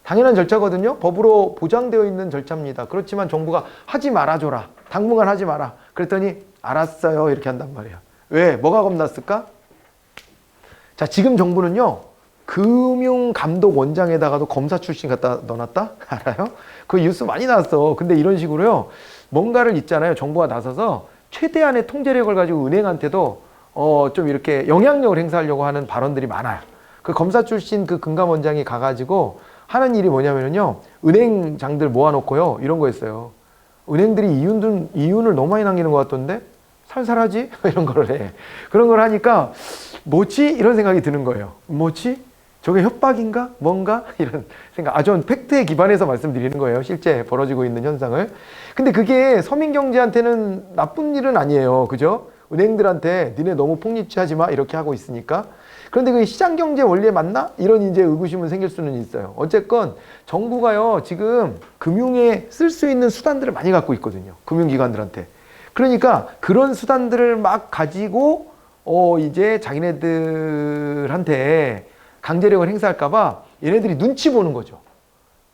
당연한 절차거든요. 법으로 보장되어 있는 절차입니다. 그렇지만 정부가 하지 말아줘라. 당분간 하지 마라. 그랬더니 알았어요. 이렇게 한단 말이야. 왜? 뭐가 겁났을까? 자, 지금 정부는요, 금융감독원장에다가도 검사 출신 갖다 넣어놨다? 알아요? 그 뉴스 많이 나왔어. 근데 이런 식으로요, 뭔가를 있잖아요. 정부가 나서서 최대한의 통제력을 가지고 은행한테도 좀 이렇게 영향력을 행사하려고 하는 발언들이 많아요. 그 검사 출신 그 금감원장이 가가지고 하는 일이 뭐냐면요, 은행장들 모아놓고요, 이런 거였어요. 은행들이 이윤을 너무 많이 남기는 것 같던데? 살살하지? 이런 거를 해. 그런 걸 하니까, 뭐지? 이런 생각이 드는 거예요. 뭐지? 저게 협박인가? 뭔가? 이런 생각. 전 팩트에 기반해서 말씀드리는 거예요. 실제 벌어지고 있는 현상을. 근데 그게 서민경제한테는 나쁜 일은 아니에요. 그죠? 은행들한테 니네 너무 폭리취하지 마. 이렇게 하고 있으니까. 그런데 그게 시장경제 원리에 맞나? 이런 이제 의구심은 생길 수는 있어요. 어쨌건 정부가요, 지금 금융에 쓸 수 있는 수단들을 많이 갖고 있거든요. 금융기관들한테. 그러니까 그런 수단들을 막 가지고 이제 자기네들한테 강제력을 행사할까봐 얘네들이 눈치 보는 거죠.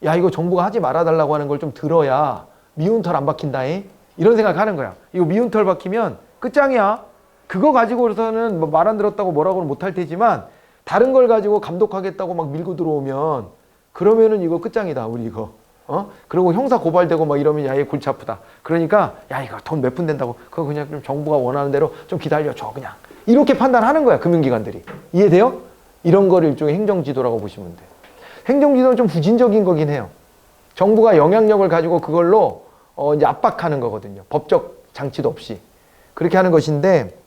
야, 이거 정부가 하지 말아달라고 하는 걸 좀 들어야 미운 털 안 박힌다잉? 이런 생각하는 거야. 이거 미운 털 박히면 끝장이야. 그거 가지고서는 뭐 말 안 들었다고 뭐라고는 못할 테지만 다른 걸 가지고 감독하겠다고 막 밀고 들어오면 그러면은 이거 끝장이다. 우리 이거. 그리고 형사 고발되고 막 이러면 야, 얘 골치 아프다. 그러니까 야, 이거 돈 몇 푼 된다고. 그거 그냥 좀 정부가 원하는 대로 좀 기다려줘 그냥. 이렇게 판단하는 거야, 금융기관들이. 이해돼요? 이런 거를 일종의 행정지도라고 보시면 돼요. 행정지도는 좀 부진적인 거긴 해요. 정부가 영향력을 가지고 그걸로 이제 압박하는 거거든요. 법적 장치도 없이. 그렇게 하는 것인데,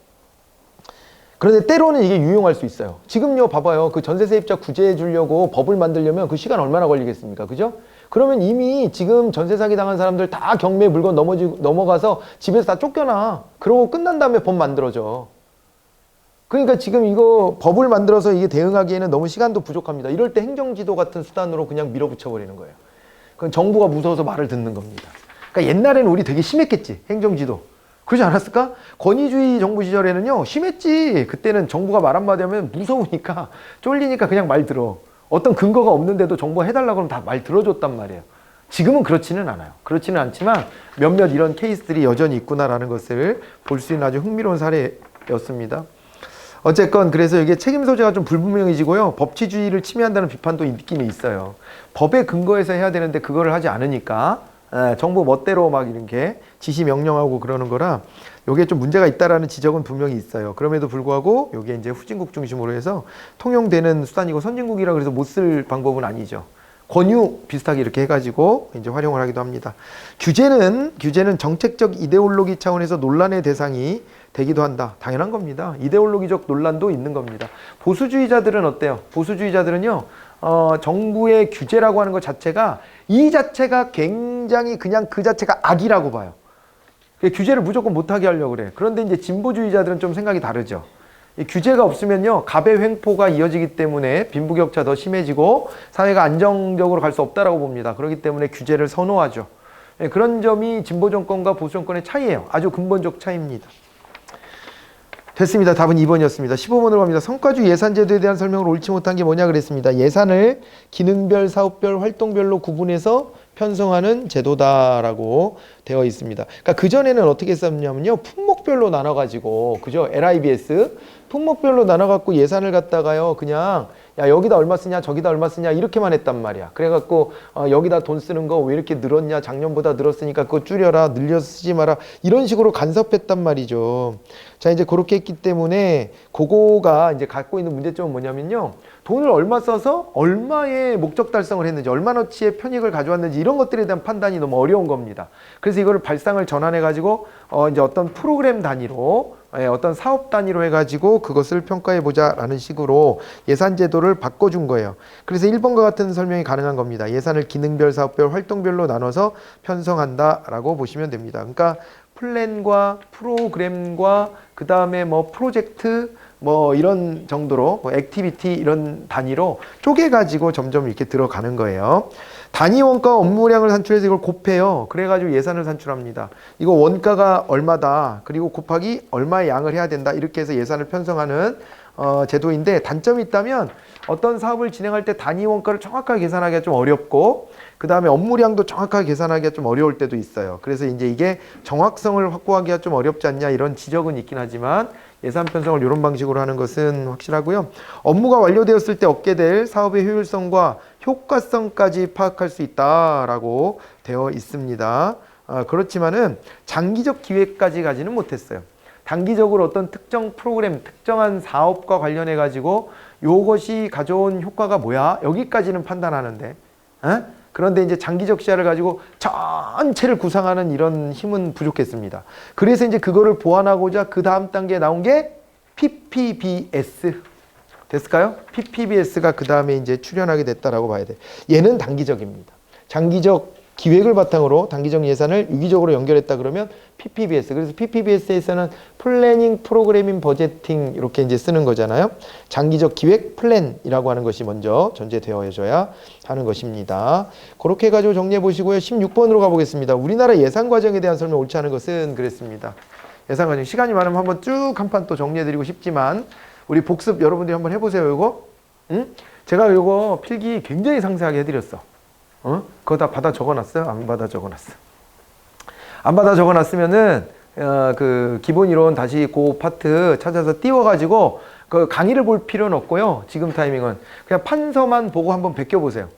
그런데 때로는 이게 유용할 수 있어요. 지금요, 봐봐요. 그 전세세입자 구제해 주려고 법을 만들려면 그 시간 얼마나 걸리겠습니까? 그죠? 그러면 이미 지금 전세 사기 당한 사람들 다 경매 물건 넘어가서 집에서 다 쫓겨나. 그러고 끝난 다음에 법 만들어져. 그러니까 지금 이거 법을 만들어서 이게 대응하기에는 너무 시간도 부족합니다. 이럴 때 행정지도 같은 수단으로 그냥 밀어붙여 버리는 거예요. 그건 정부가 무서워서 말을 듣는 겁니다. 그러니까 옛날에는 우리 되게 심했겠지, 행정지도. 그러지 않았을까? 권위주의 정부 시절에는요, 심했지. 그때는 정부가 말 한마디 하면 무서우니까, 쫄리니까 그냥 말 들어. 어떤 근거가 없는데도 정부가 해달라고 하면 다 말 들어줬단 말이에요. 지금은 그렇지는 않아요. 그렇지는 않지만 몇몇 이런 케이스들이 여전히 있구나라는 것을 볼 수 있는 아주 흥미로운 사례였습니다. 어쨌건 그래서 이게 책임 소재가 좀 불분명해지고요. 법치주의를 침해한다는 비판도 있긴 있어요. 법에 근거해서 해야 되는데 그거를 하지 않으니까 정부 멋대로 막 이렇게 지시 명령하고 그러는 거라 요게 좀 문제가 있다라는 지적은 분명히 있어요. 그럼에도 불구하고 요게 이제 후진국 중심으로 해서 통용되는 수단이고 선진국이라 그래서 못 쓸 방법은 아니죠. 권유 비슷하게 이렇게 해가지고 이제 활용을 하기도 합니다. 규제는 정책적 이데올로기 차원에서 논란의 대상이 되기도 한다. 당연한 겁니다. 이데올로기적 논란도 있는 겁니다. 보수주의자들은 어때요? 보수주의자들은요, 정부의 규제라고 하는 것 자체가 이 자체가 굉장히 그냥 그 자체가 악이라고 봐요. 규제를 무조건 못하게 하려고 그래. 그런데 이제 진보주의자들은 좀 생각이 다르죠. 이 규제가 없으면요, 갑의 횡포가 이어지기 때문에 빈부격차 더 심해지고 사회가 안정적으로 갈 수 없다라고 봅니다. 그렇기 때문에 규제를 선호하죠. 그런 점이 진보 정권과 보수 정권의 차이예요. 아주 근본적 차이입니다. 됐습니다. 답은 2번이었습니다. 15번으로 갑니다. 성과주 예산제도에 대한 설명을 옳지 못한 게 뭐냐 그랬습니다. 예산을 기능별, 사업별, 활동별로 구분해서 편성하는 제도다라고 되어 있습니다. 그러니까 그전에는 어떻게 썼냐면요. 품목별로 나눠가지고, 그죠? LIBS. 품목별로 나눠갖고 예산을 갖다가요. 그냥, 야, 여기다 얼마 쓰냐, 저기다 얼마 쓰냐, 이렇게만 했단 말이야. 그래갖고, 여기다 돈 쓰는 거 왜 이렇게 늘었냐, 작년보다 늘었으니까 그거 줄여라, 늘려서 쓰지 마라. 이런 식으로 간섭했단 말이죠. 자, 이제 그렇게 했기 때문에, 그거가 이제 갖고 있는 문제점은 뭐냐면요. 돈을 얼마 써서 얼마의 목적 달성을 했는지, 얼마너치의 편익을 가져왔는지 이런 것들에 대한 판단이 너무 어려운 겁니다. 그래서 이거를 발상을 전환해가지고 이제 어떤 프로그램 단위로, 어떤 사업 단위로 해가지고 그것을 평가해보자라는 식으로 예산제도를 바꿔준 거예요. 그래서 1번과 같은 설명이 가능한 겁니다. 예산을 기능별, 사업별, 활동별로 나눠서 편성한다라고 보시면 됩니다. 그러니까 플랜과 프로그램과 그 다음에 뭐 프로젝트, 뭐 이런 정도로 뭐 액티비티 이런 단위로 쪼개가지고 점점 이렇게 들어가는 거예요. 단위 원가 업무량을 산출해서 이걸 곱해요. 그래가지고 예산을 산출합니다. 이거 원가가 얼마다, 그리고 곱하기 얼마의 양을 해야 된다, 이렇게 해서 예산을 편성하는 제도인데, 단점이 있다면 어떤 사업을 진행할 때 단위 원가를 정확하게 계산하기가 좀 어렵고, 그 다음에 업무량도 정확하게 계산하기가 좀 어려울 때도 있어요. 그래서 이제 이게 정확성을 확보하기가 좀 어렵지 않냐, 이런 지적은 있긴 하지만 예산 편성을 이런 방식으로 하는 것은 확실하고요. 업무가 완료되었을 때 얻게 될 사업의 효율성과 효과성까지 파악할 수 있다라고 되어 있습니다. 그렇지만은 장기적 기획까지 가지는 못했어요. 단기적으로 어떤 특정 프로그램, 특정한 사업과 관련해 가지고 이것이 가져온 효과가 뭐야? 여기까지는 판단하는데, 그런데 이제 장기적 시야를 가지고 전체를 구상하는 이런 힘은 부족했습니다. 그래서 이제 그거를 보완하고자 그 다음 단계에 나온 게 PPBS. 됐을까요? PPBS가 그 다음에 이제 출현하게 됐다라고 봐야 돼. 얘는 단기적입니다. 장기적 기획을 바탕으로 단기적 예산을 유기적으로 연결했다 그러면 PPBS. 그래서 PPBS에서는 플래닝, 프로그래밍, 버제팅 이렇게 이제 쓰는 거잖아요. 장기적 기획 플랜이라고 하는 것이 먼저 전제되어져야 하는 것입니다. 그렇게 해가지고 정리해 보시고요. 16번으로 가보겠습니다. 우리나라 예산 과정에 대한 설명 옳지 않은 것은 그랬습니다. 예산 과정 시간이 많으면 한번 쭉 한 판 또 정리해 드리고 싶지만 우리 복습 여러분들이 한번 해보세요. 이거 제가 이거 필기 굉장히 상세하게 해드렸어. 그거 다 받아 적어놨어요? 안 받아 적어놨어? 안 받아 적어놨으면은 그 기본 이론 다시 그 파트 찾아서 띄워가지고 그 강의를 볼 필요는 없고요. 지금 타이밍은 그냥 판서만 보고 한번 베껴보세요.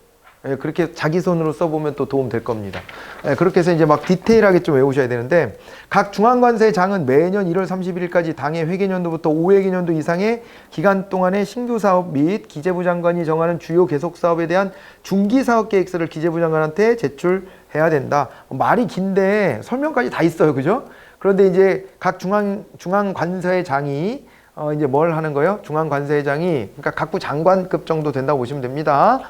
예, 그렇게 자기 손으로 써보면 또 도움 될 겁니다. 예, 그렇게 해서 이제 막 디테일하게 좀 외우셔야 되는데, 각 중앙관세장은 매년 1월 31일까지 당해 회계년도부터 5회계년도 이상의 기간 동안의 신규 사업 및 기재부 장관이 정하는 주요 계속 사업에 대한 중기 사업 계획서를 기재부 장관한테 제출해야 된다. 말이 긴데 설명까지 다 있어요, 그죠? 그런데 이제 각 중앙관세장이 이제 뭘 하는 거예요? 중앙관세장이 그러니까 각부 장관급 정도 된다고 보시면 됩니다.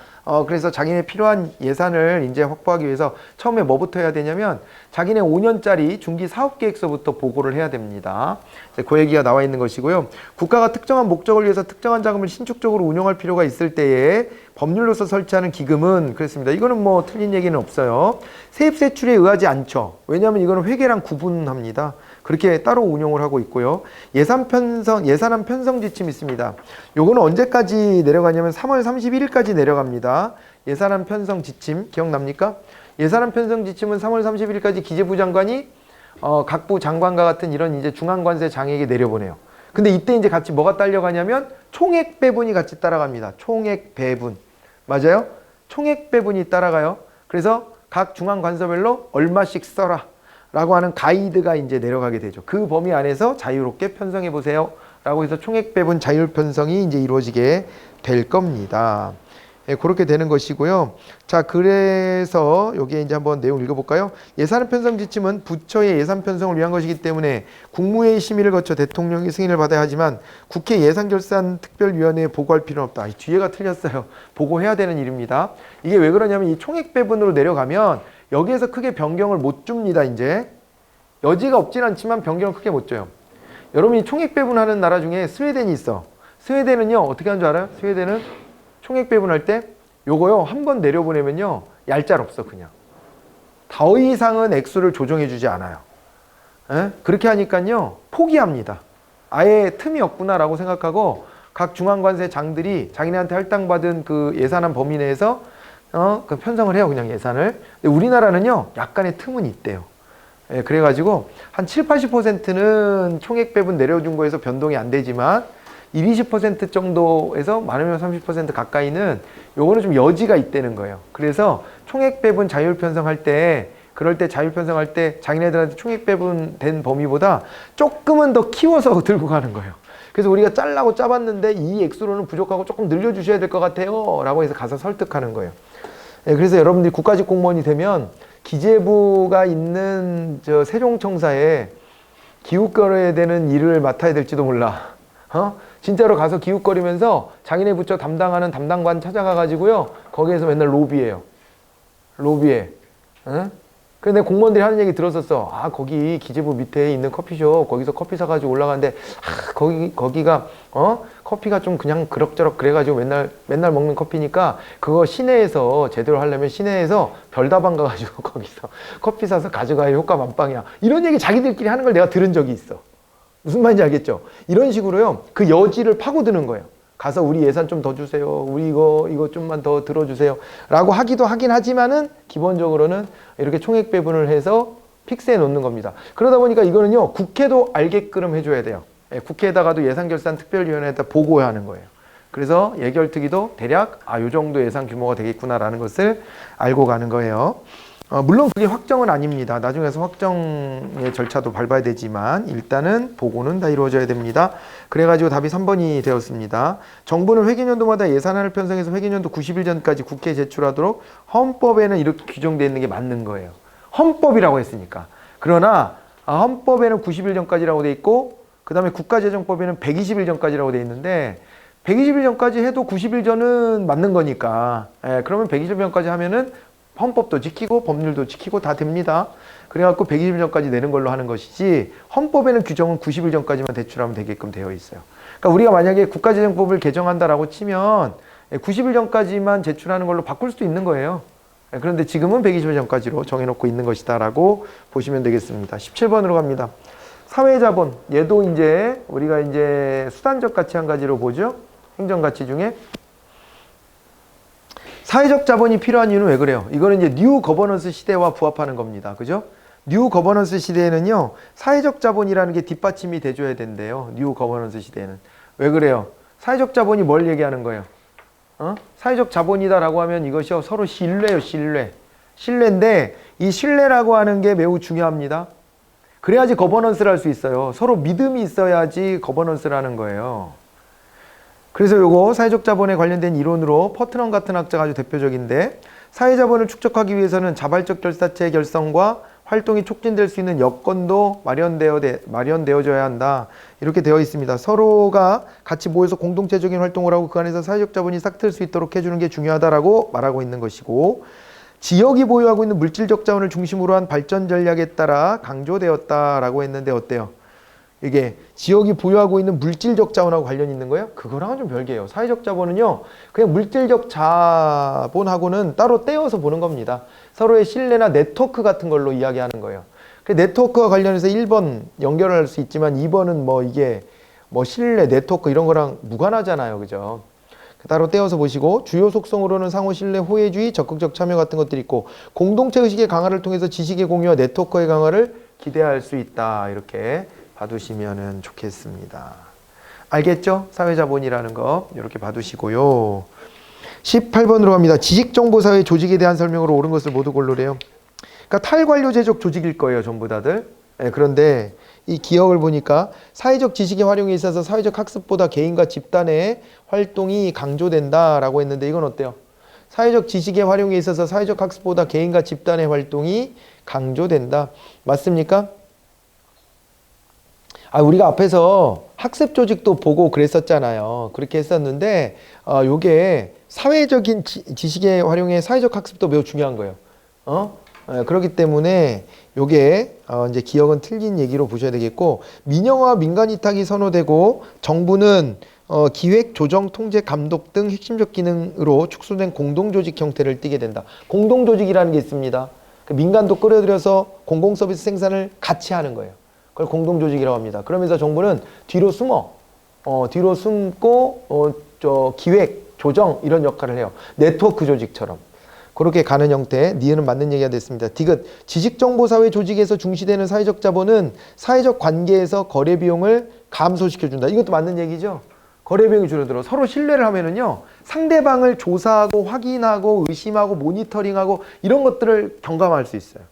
그래서 자기네 필요한 예산을 이제 확보하기 위해서 처음에 뭐부터 해야 되냐면 자기네 5년짜리 중기 사업계획서부터 보고를 해야 됩니다. 그 얘기가 나와 있는 것이고요. 국가가 특정한 목적을 위해서 특정한 자금을 신축적으로 운용할 필요가 있을 때에 법률로서 설치하는 기금은 그렇습니다. 이거는 뭐 틀린 얘기는 없어요. 세입세출에 의하지 않죠. 왜냐하면 이거는 회계랑 구분합니다. 그렇게 따로 운용을 하고 있고요. 예산안 편성 지침이 있습니다. 요거는 언제까지 내려가냐면 3월 31일까지 내려갑니다. 예산안 편성 지침 기억납니까? 예산안 편성 지침은 3월 31일까지 기재부 장관이 각부 장관과 같은 이런 이제 중앙관세장에게 내려보내요. 근데 이때 이제 같이 뭐가 딸려가냐면 총액 배분이 같이 따라갑니다. 총액 배분. 맞아요? 총액 배분이 따라가요. 그래서 각 중앙관서별로 얼마씩 써라 라고 하는 가이드가 이제 내려가게 되죠. 그 범위 안에서 자유롭게 편성해 보세요 라고 해서 총액 배분 자율 편성이 이제 이루어지게 될 겁니다. 예, 그렇게 되는 것이고요. 자, 그래서 여기에 이제 한번 내용 읽어볼까요? 예산 편성 지침은 부처의 예산 편성을 위한 것이기 때문에 국무회의 심의를 거쳐 대통령이 승인을 받아야 하지만 국회 예산결산특별위원회에 보고할 필요는 없다. 이 뒤에가 틀렸어요. 보고해야 되는 일입니다. 이게 왜 그러냐면 이 총액 배분으로 내려가면 여기에서 크게 변경을 못 줍니다. 이제 여지가 없진 않지만 변경을 크게 못 줘요. 여러분이 총액 배분하는 나라 중에 스웨덴이 있어. 스웨덴은요 어떻게 하는 줄 알아요? 스웨덴은 총액 배분할 때 요거요 한 번 내려보내면요 얄짤 없어. 그냥 더 이상은 액수를 조정해 주지 않아요. 에? 그렇게 하니까요 포기합니다. 아예 틈이 없구나 라고 생각하고 각 중앙관세장들이 자기네한테 할당받은 그 예산안 범위 내에서 그 편성을 해요. 그냥 예산을. 근데 우리나라는요 약간의 틈은 있대요. 예, 그래가지고 한 70-80%는 총액 배분 내려준 거에서 변동이 안 되지만 20% 정도에서 많으면 30% 가까이는 요거는 좀 여지가 있다는 거예요. 그래서 총액 배분 자율 편성할 때 그럴 때 자율 편성할 때 자기네들한테 총액 배분된 범위보다 조금은 더 키워서 들고 가는 거예요. 그래서 우리가 짤라고 짜봤는데 이 액수로는 부족하고 조금 늘려주셔야 될 것 같아요 라고 해서 가서 설득하는 거예요. 예, 그래서 여러분들이 국가직 공무원이 되면 기재부가 있는 저 세종청사에 기웃거려야 되는 일을 맡아야 될지도 몰라. 진짜로 가서 기웃거리면서 자기네 부처 담당하는 담당관 찾아가 가지고요 거기에서 맨날 로비해요. 로비해. 그래서 내 공무원들이 하는 얘기 들었었어. 아, 거기 기재부 밑에 있는 커피숍, 거기서 커피 사가지고 올라가는데, 아, 거기가, 커피가 좀 그냥 그럭저럭 그래가지고 맨날 먹는 커피니까, 그거 시내에서 제대로 하려면 시내에서 별다방 가가지고 거기서 커피 사서 가져가야 효과 만빵이야. 이런 얘기 자기들끼리 하는 걸 내가 들은 적이 있어. 무슨 말인지 알겠죠? 이런 식으로요, 그 여지를 파고드는 거예요. 가서 우리 예산 좀 더 주세요. 우리 이거 좀만 더 들어주세요. 라고 하기도 하긴 하지만은 기본적으로는 이렇게 총액 배분을 해서 픽스해 놓는 겁니다. 그러다 보니까 이거는요, 국회도 알게끔 해줘야 돼요. 국회에다가도 예산결산특별위원회에다 보고하는 거예요. 그래서 예결특위도 대략 요 정도 예산 규모가 되겠구나라는 것을 알고 가는 거예요. 물론 그게 확정은 아닙니다. 나중에서 확정의 절차도 밟아야 되지만 일단은 보고는 다 이루어져야 됩니다. 그래가지고 답이 3번이 되었습니다. 정부는 회계연도마다 예산안을 편성해서 회계연도 90일 전까지 국회에 제출하도록 헌법에는 이렇게 규정되어 있는 게 맞는 거예요. 헌법이라고 했으니까. 그러나 헌법에는 90일 전까지라고 돼 있고 그 다음에 국가재정법에는 120일 전까지라고 돼 있는데 120일 전까지 해도 90일 전은 맞는 거니까 그러면 120일 전까지 하면은 헌법도 지키고 법률도 지키고 다 됩니다. 그래갖고 120일 전까지 내는 걸로 하는 것이지 헌법에는 규정은 90일 전까지만 대출하면 되게끔 되어 있어요. 그러니까 우리가 만약에 국가재정법을 개정한다라고 치면 90일 전까지만 제출하는 걸로 바꿀 수도 있는 거예요. 그런데 지금은 120일 전까지로 정해놓고 있는 것이다 라고 보시면 되겠습니다. 17번으로 갑니다. 사회자본, 얘도 이제 우리가 이제 수단적 가치 한 가지로 보죠. 행정가치 중에. 사회적 자본이 필요한 이유는 왜 그래요? 이거는 이제 뉴 거버넌스 시대와 부합하는 겁니다. 그죠? 뉴 거버넌스 시대에는요, 사회적 자본이라는 게 뒷받침이 돼줘야 된대요. 뉴 거버넌스 시대에는. 왜 그래요? 사회적 자본이 뭘 얘기하는 거예요? 사회적 자본이다라고 하면 이것이요, 서로 신뢰요, 신뢰. 신뢰인데, 이 신뢰라고 하는 게 매우 중요합니다. 그래야지 거버넌스를 할 수 있어요. 서로 믿음이 있어야지 거버넌스를 하는 거예요. 그래서 요거 사회적 자본에 관련된 이론으로 퍼트넘 같은 학자가 아주 대표적인데, 사회자본을 축적하기 위해서는 자발적 결사체의 결성과 활동이 촉진될 수 있는 여건도 마련되어져야 한다. 이렇게 되어 있습니다. 서로가 같이 모여서 공동체적인 활동을 하고 그 안에서 사회적 자본이 싹틀 수 있도록 해주는 게 중요하다라고 말하고 있는 것이고, 지역이 보유하고 있는 물질적 자원을 중심으로 한 발전 전략에 따라 강조되었다라고 했는데 어때요? 이게 지역이 보유하고 있는 물질적 자원하고 관련이 있는 거예요? 그거랑은 좀 별개예요. 사회적 자본은요, 그냥 물질적 자본하고는 따로 떼어서 보는 겁니다. 서로의 신뢰나 네트워크 같은 걸로 이야기하는 거예요. 그 네트워크와 관련해서 1번 연결할 수 있지만 2번은 뭐 이게 뭐 신뢰, 네트워크 이런 거랑 무관하잖아요. 그죠? 따로 떼어서 보시고, 주요 속성으로는 상호 신뢰, 호혜주의, 적극적 참여 같은 것들이 있고, 공동체 의식의 강화를 통해서 지식의 공유와 네트워크의 강화를 기대할 수 있다. 이렇게 봐두시면 좋겠습니다. 알겠죠? 사회자본이라는 거 이렇게 봐두시고요. 18번으로 갑니다. 지식정보사회 조직에 대한 설명으로 옳은 것을 모두 고르래요. 그러니까 탈관료제적 조직일 거예요, 전부 다들. 그런데 이 기억을 보니까 사회적 지식의 활용에 있어서 사회적 학습보다 개인과 집단의 활동이 강조된다라고 했는데 이건 어때요? 사회적 지식의 활용에 있어서 사회적 학습보다 개인과 집단의 활동이 강조된다. 맞습니까? 우리가 앞에서 학습 조직도 보고 그랬었잖아요. 그렇게 했었는데 요게 사회적인 지식의 활용에 사회적 학습도 매우 중요한 거예요. 그렇기 때문에 요게 이제 기억은 틀린 얘기로 보셔야 되겠고, 민영화 민간 위탁이 선호되고 정부는 기획, 조정, 통제, 감독 등 핵심적 기능으로 축소된 공동조직 형태를 띠게 된다. 공동조직이라는 게 있습니다. 민간도 끌어들여서 공공서비스 생산을 같이 하는 거예요. 그걸 공동조직이라고 합니다. 그러면서 정부는 뒤로 숨고 기획, 조정 이런 역할을 해요. 네트워크 조직처럼. 그렇게 가는 형태, 니은은 맞는 얘기가 됐습니다. 디귿, 지식정보사회 조직에서 중시되는 사회적 자본은 사회적 관계에서 거래 비용을 감소시켜준다. 이것도 맞는 얘기죠. 거래 비용이 줄어들어. 서로 신뢰를 하면은요, 상대방을 조사하고 확인하고 의심하고 모니터링하고 이런 것들을 경감할 수 있어요.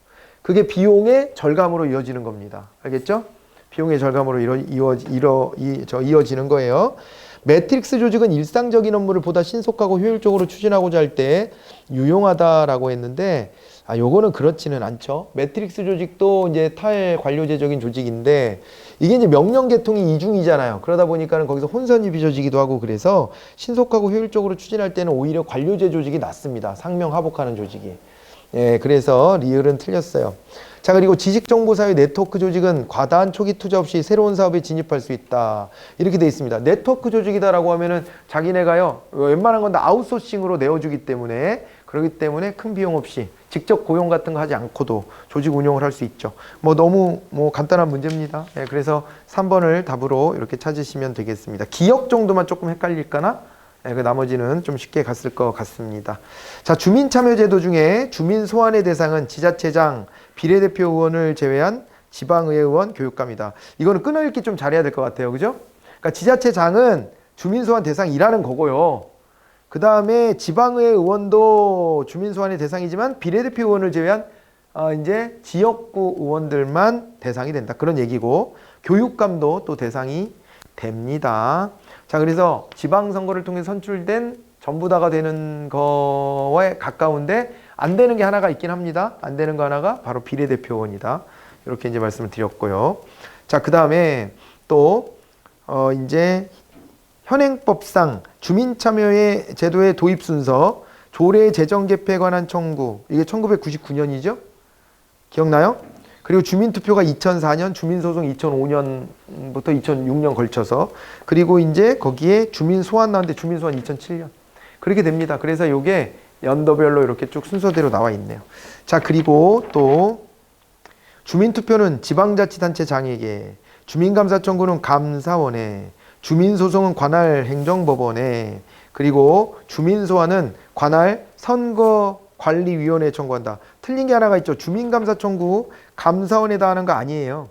그게 비용의 절감으로 이어지는 겁니다. 알겠죠? 비용의 절감으로 이어지는 거예요. 매트릭스 조직은 일상적인 업무를 보다 신속하고 효율적으로 추진하고자 할 때 유용하다라고 했는데, 요거는 그렇지는 않죠. 매트릭스 조직도 이제 탈관료제적인 조직인데, 이게 이제 명령 계통이 이중이잖아요. 그러다 보니까는 거기서 혼선이 빚어지기도 하고, 그래서 신속하고 효율적으로 추진할 때는 오히려 관료제 조직이 낫습니다. 상명하복하는 조직이. 예, 그래서 리을은 틀렸어요. 자, 그리고 지식정보사회 네트워크 조직은 과다한 초기 투자 없이 새로운 사업에 진입할 수 있다. 이렇게 돼 있습니다. 네트워크 조직이다라고 하면은 자기네가요, 웬만한 건 다 아웃소싱으로 내어주기 때문에, 그렇기 때문에 큰 비용 없이 직접 고용 같은 거 하지 않고도 조직 운영을 할 수 있죠. 뭐 너무 간단한 문제입니다. 예, 그래서 3번을 답으로 이렇게 찾으시면 되겠습니다. 기억 정도만 조금 헷갈릴까나? 예, 그 나머지는 좀 쉽게 갔을 것 같습니다. 자, 주민참여제도 중에 주민 소환의 대상은 지자체장, 비례대표 의원을 제외한 지방의회 의원, 교육감이다. 이거는 끊어읽기 좀 잘해야 될 것 같아요. 그죠? 그러니까 지자체장은 주민 소환 대상이라는 거고요. 그 다음에 지방의회 의원도 주민 소환의 대상이지만 비례대표 의원을 제외한 이제 지역구 의원들만 대상이 된다. 그런 얘기고, 교육감도 또 대상이 됩니다. 자, 그래서 지방선거를 통해 선출된 전부 다가 되는 거에 가까운데 안 되는 게 하나가 있긴 합니다. 안 되는 거 하나가 바로 비례대표 의원이다. 이렇게 이제 말씀을 드렸고요. 자, 그 다음에 또 이제 현행법상 주민참여의 제도의 도입 순서, 조례 제정 개폐에 관한 청구, 이게 1999년이죠? 기억나요? 그리고 주민투표가 2004년, 주민소송 2005년부터 2006년 걸쳐서, 그리고 이제 거기에 주민소환 나왔는데 주민소환 2007년. 그렇게 됩니다. 그래서 이게 연도별로 이렇게 쭉 순서대로 나와 있네요. 자, 그리고 또 주민투표는 지방자치단체장에게, 주민감사 청구는 감사원에, 주민소송은 관할 행정법원에, 그리고 주민소환은 관할 선거관리위원회에 청구한다. 틀린 게 하나가 있죠. 주민감사 청구 감사원에다 하는 거 아니에요.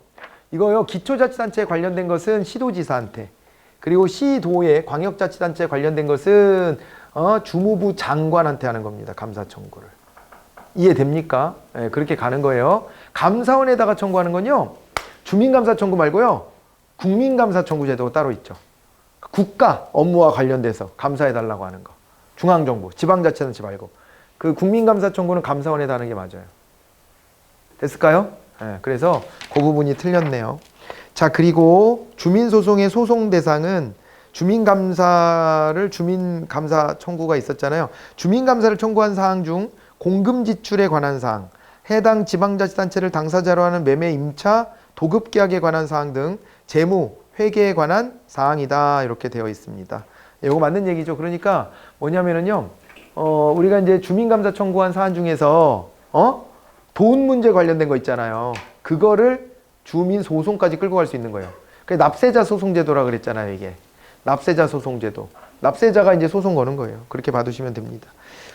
이거요, 기초자치단체에 관련된 것은 시도지사한테, 그리고 시도에 광역자치단체에 관련된 것은 주무부 장관한테 하는 겁니다. 감사 청구를. 이해됩니까? 네, 그렇게 가는 거예요. 감사원에다가 청구하는 건요, 주민감사 청구 말고요, 국민감사 청구 제도가 따로 있죠. 국가 업무와 관련돼서 감사해달라고 하는 거. 중앙정부, 지방자치단체 말고. 그 국민감사 청구는 감사원에다 하는 게 맞아요. 됐을까요? 네, 그래서 그 부분이 틀렸네요. 자, 그리고 주민소송의 소송 대상은 주민감사 청구가 있었잖아요. 주민감사를 청구한 사항 중 공금 지출에 관한 사항, 해당 지방자치단체를 당사자로 하는 매매 임차, 도급계약에 관한 사항 등 재무, 회계에 관한 사항이다. 이렇게 되어 있습니다. 이거 맞는 얘기죠. 그러니까 뭐냐면은요, 우리가 이제 주민감사 청구한 사안 중에서 돈 문제 관련된 거 있잖아요. 그거를 주민 소송까지 끌고 갈 수 있는 거예요. 그게 납세자 소송제도라 그랬잖아요. 이게 납세자 소송제도. 납세자가 이제 소송 거는 거예요. 그렇게 봐두시면 됩니다.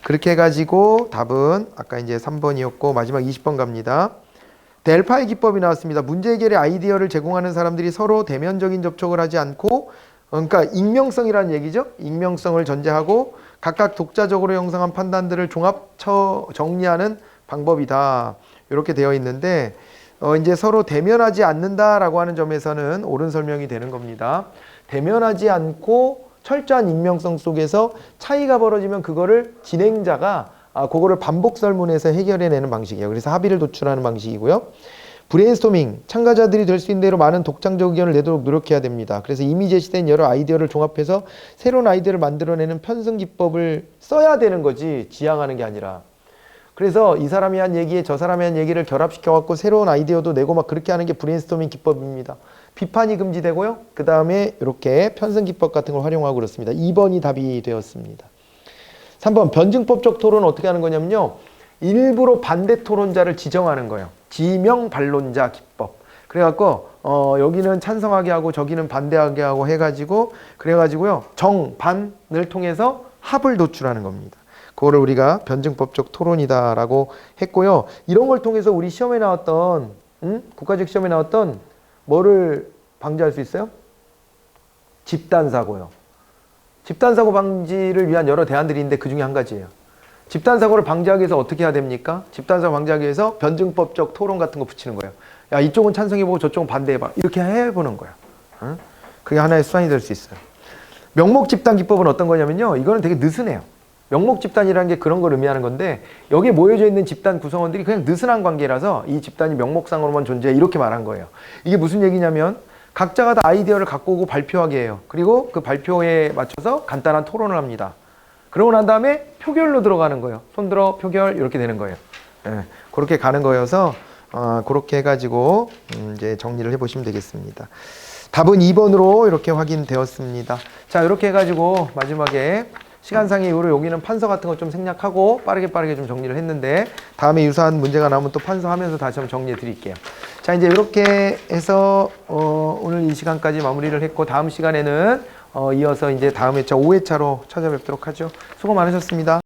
그렇게 해가지고 답은 아까 이제 3번이었고 마지막 20번 갑니다. 델파이 기법이 나왔습니다. 문제 해결의 아이디어를 제공하는 사람들이 서로 대면적인 접촉을 하지 않고, 그러니까 익명성이라는 얘기죠. 익명성을 전제하고 각각 독자적으로 형성한 판단들을 종합 정리하는 방법이다. 이렇게 되어 있는데, 이제 서로 대면하지 않는다라고 하는 점에서는 옳은 설명이 되는 겁니다. 대면하지 않고 철저한 익명성 속에서 차이가 벌어지면 그거를 진행자가 그거를 반복 설문에서 해결해내는 방식이에요. 그래서 합의를 도출하는 방식이고요. 브레인스토밍, 참가자들이 될 수 있는 대로 많은 독창적 의견을 내도록 노력해야 됩니다. 그래서 이미 제시된 여러 아이디어를 종합해서 새로운 아이디어를 만들어내는 편승 기법을 써야 되는 거지, 지향하는 게 아니라. 그래서 이 사람이 한 얘기에 저 사람이 한 얘기를 결합시켜갖고 새로운 아이디어도 내고 막 그렇게 하는 게 브레인스토밍 기법입니다. 비판이 금지되고요. 그 다음에 이렇게 편승 기법 같은 걸 활용하고 그렇습니다. 2번이 답이 되었습니다. 3번 변증법적 토론은 어떻게 하는 거냐면요, 일부러 반대 토론자를 지정하는 거예요. 지명 반론자 기법. 그래갖고 여기는 찬성하게 하고 저기는 반대하게 하고 해가지고, 그래가지고요 정반을 통해서 합을 도출하는 겁니다. 그거를 우리가 변증법적 토론이다라고 했고요. 이런 걸 통해서 우리 시험에 나왔던 국가직 시험에 나왔던 뭐를 방지할 수 있어요? 집단사고요. 집단사고 방지를 위한 여러 대안들이 있는데 그 중에 한 가지예요. 집단사고를 방지하기 위해서 어떻게 해야 됩니까? 집단사고 방지하기 위해서 변증법적 토론 같은 거 붙이는 거예요. 야, 이쪽은 찬성해보고 저쪽은 반대해봐. 이렇게 해보는 거야. 응? 그게 하나의 수단이 될 수 있어요. 명목집단 기법은 어떤 거냐면요, 이거는 되게 느슨해요. 명목집단이라는 게 그런 걸 의미하는 건데, 여기에 모여져 있는 집단 구성원들이 그냥 느슨한 관계라서 이 집단이 명목상으로만 존재해, 이렇게 말한 거예요. 이게 무슨 얘기냐면 각자가 다 아이디어를 갖고 오고 발표하게 해요. 그리고 그 발표에 맞춰서 간단한 토론을 합니다. 그러고 난 다음에 표결로 들어가는 거예요. 손들어 표결, 이렇게 되는 거예요. 예, 그렇게 가는 거여서 그렇게 해가지고 이제 정리를 해보시면 되겠습니다. 답은 2번으로 이렇게 확인되었습니다. 자, 이렇게 해가지고 마지막에 시간상의 이유로 여기는 판서 같은 거 좀 생략하고 빠르게 좀 정리를 했는데 다음에 유사한 문제가 나오면 또 판서하면서 다시 한번 정리해 드릴게요. 자, 이제 이렇게 해서 오늘 이 시간까지 마무리를 했고 다음 시간에는 이어서 이제 다음 회차 5회차로 찾아뵙도록 하죠. 수고 많으셨습니다.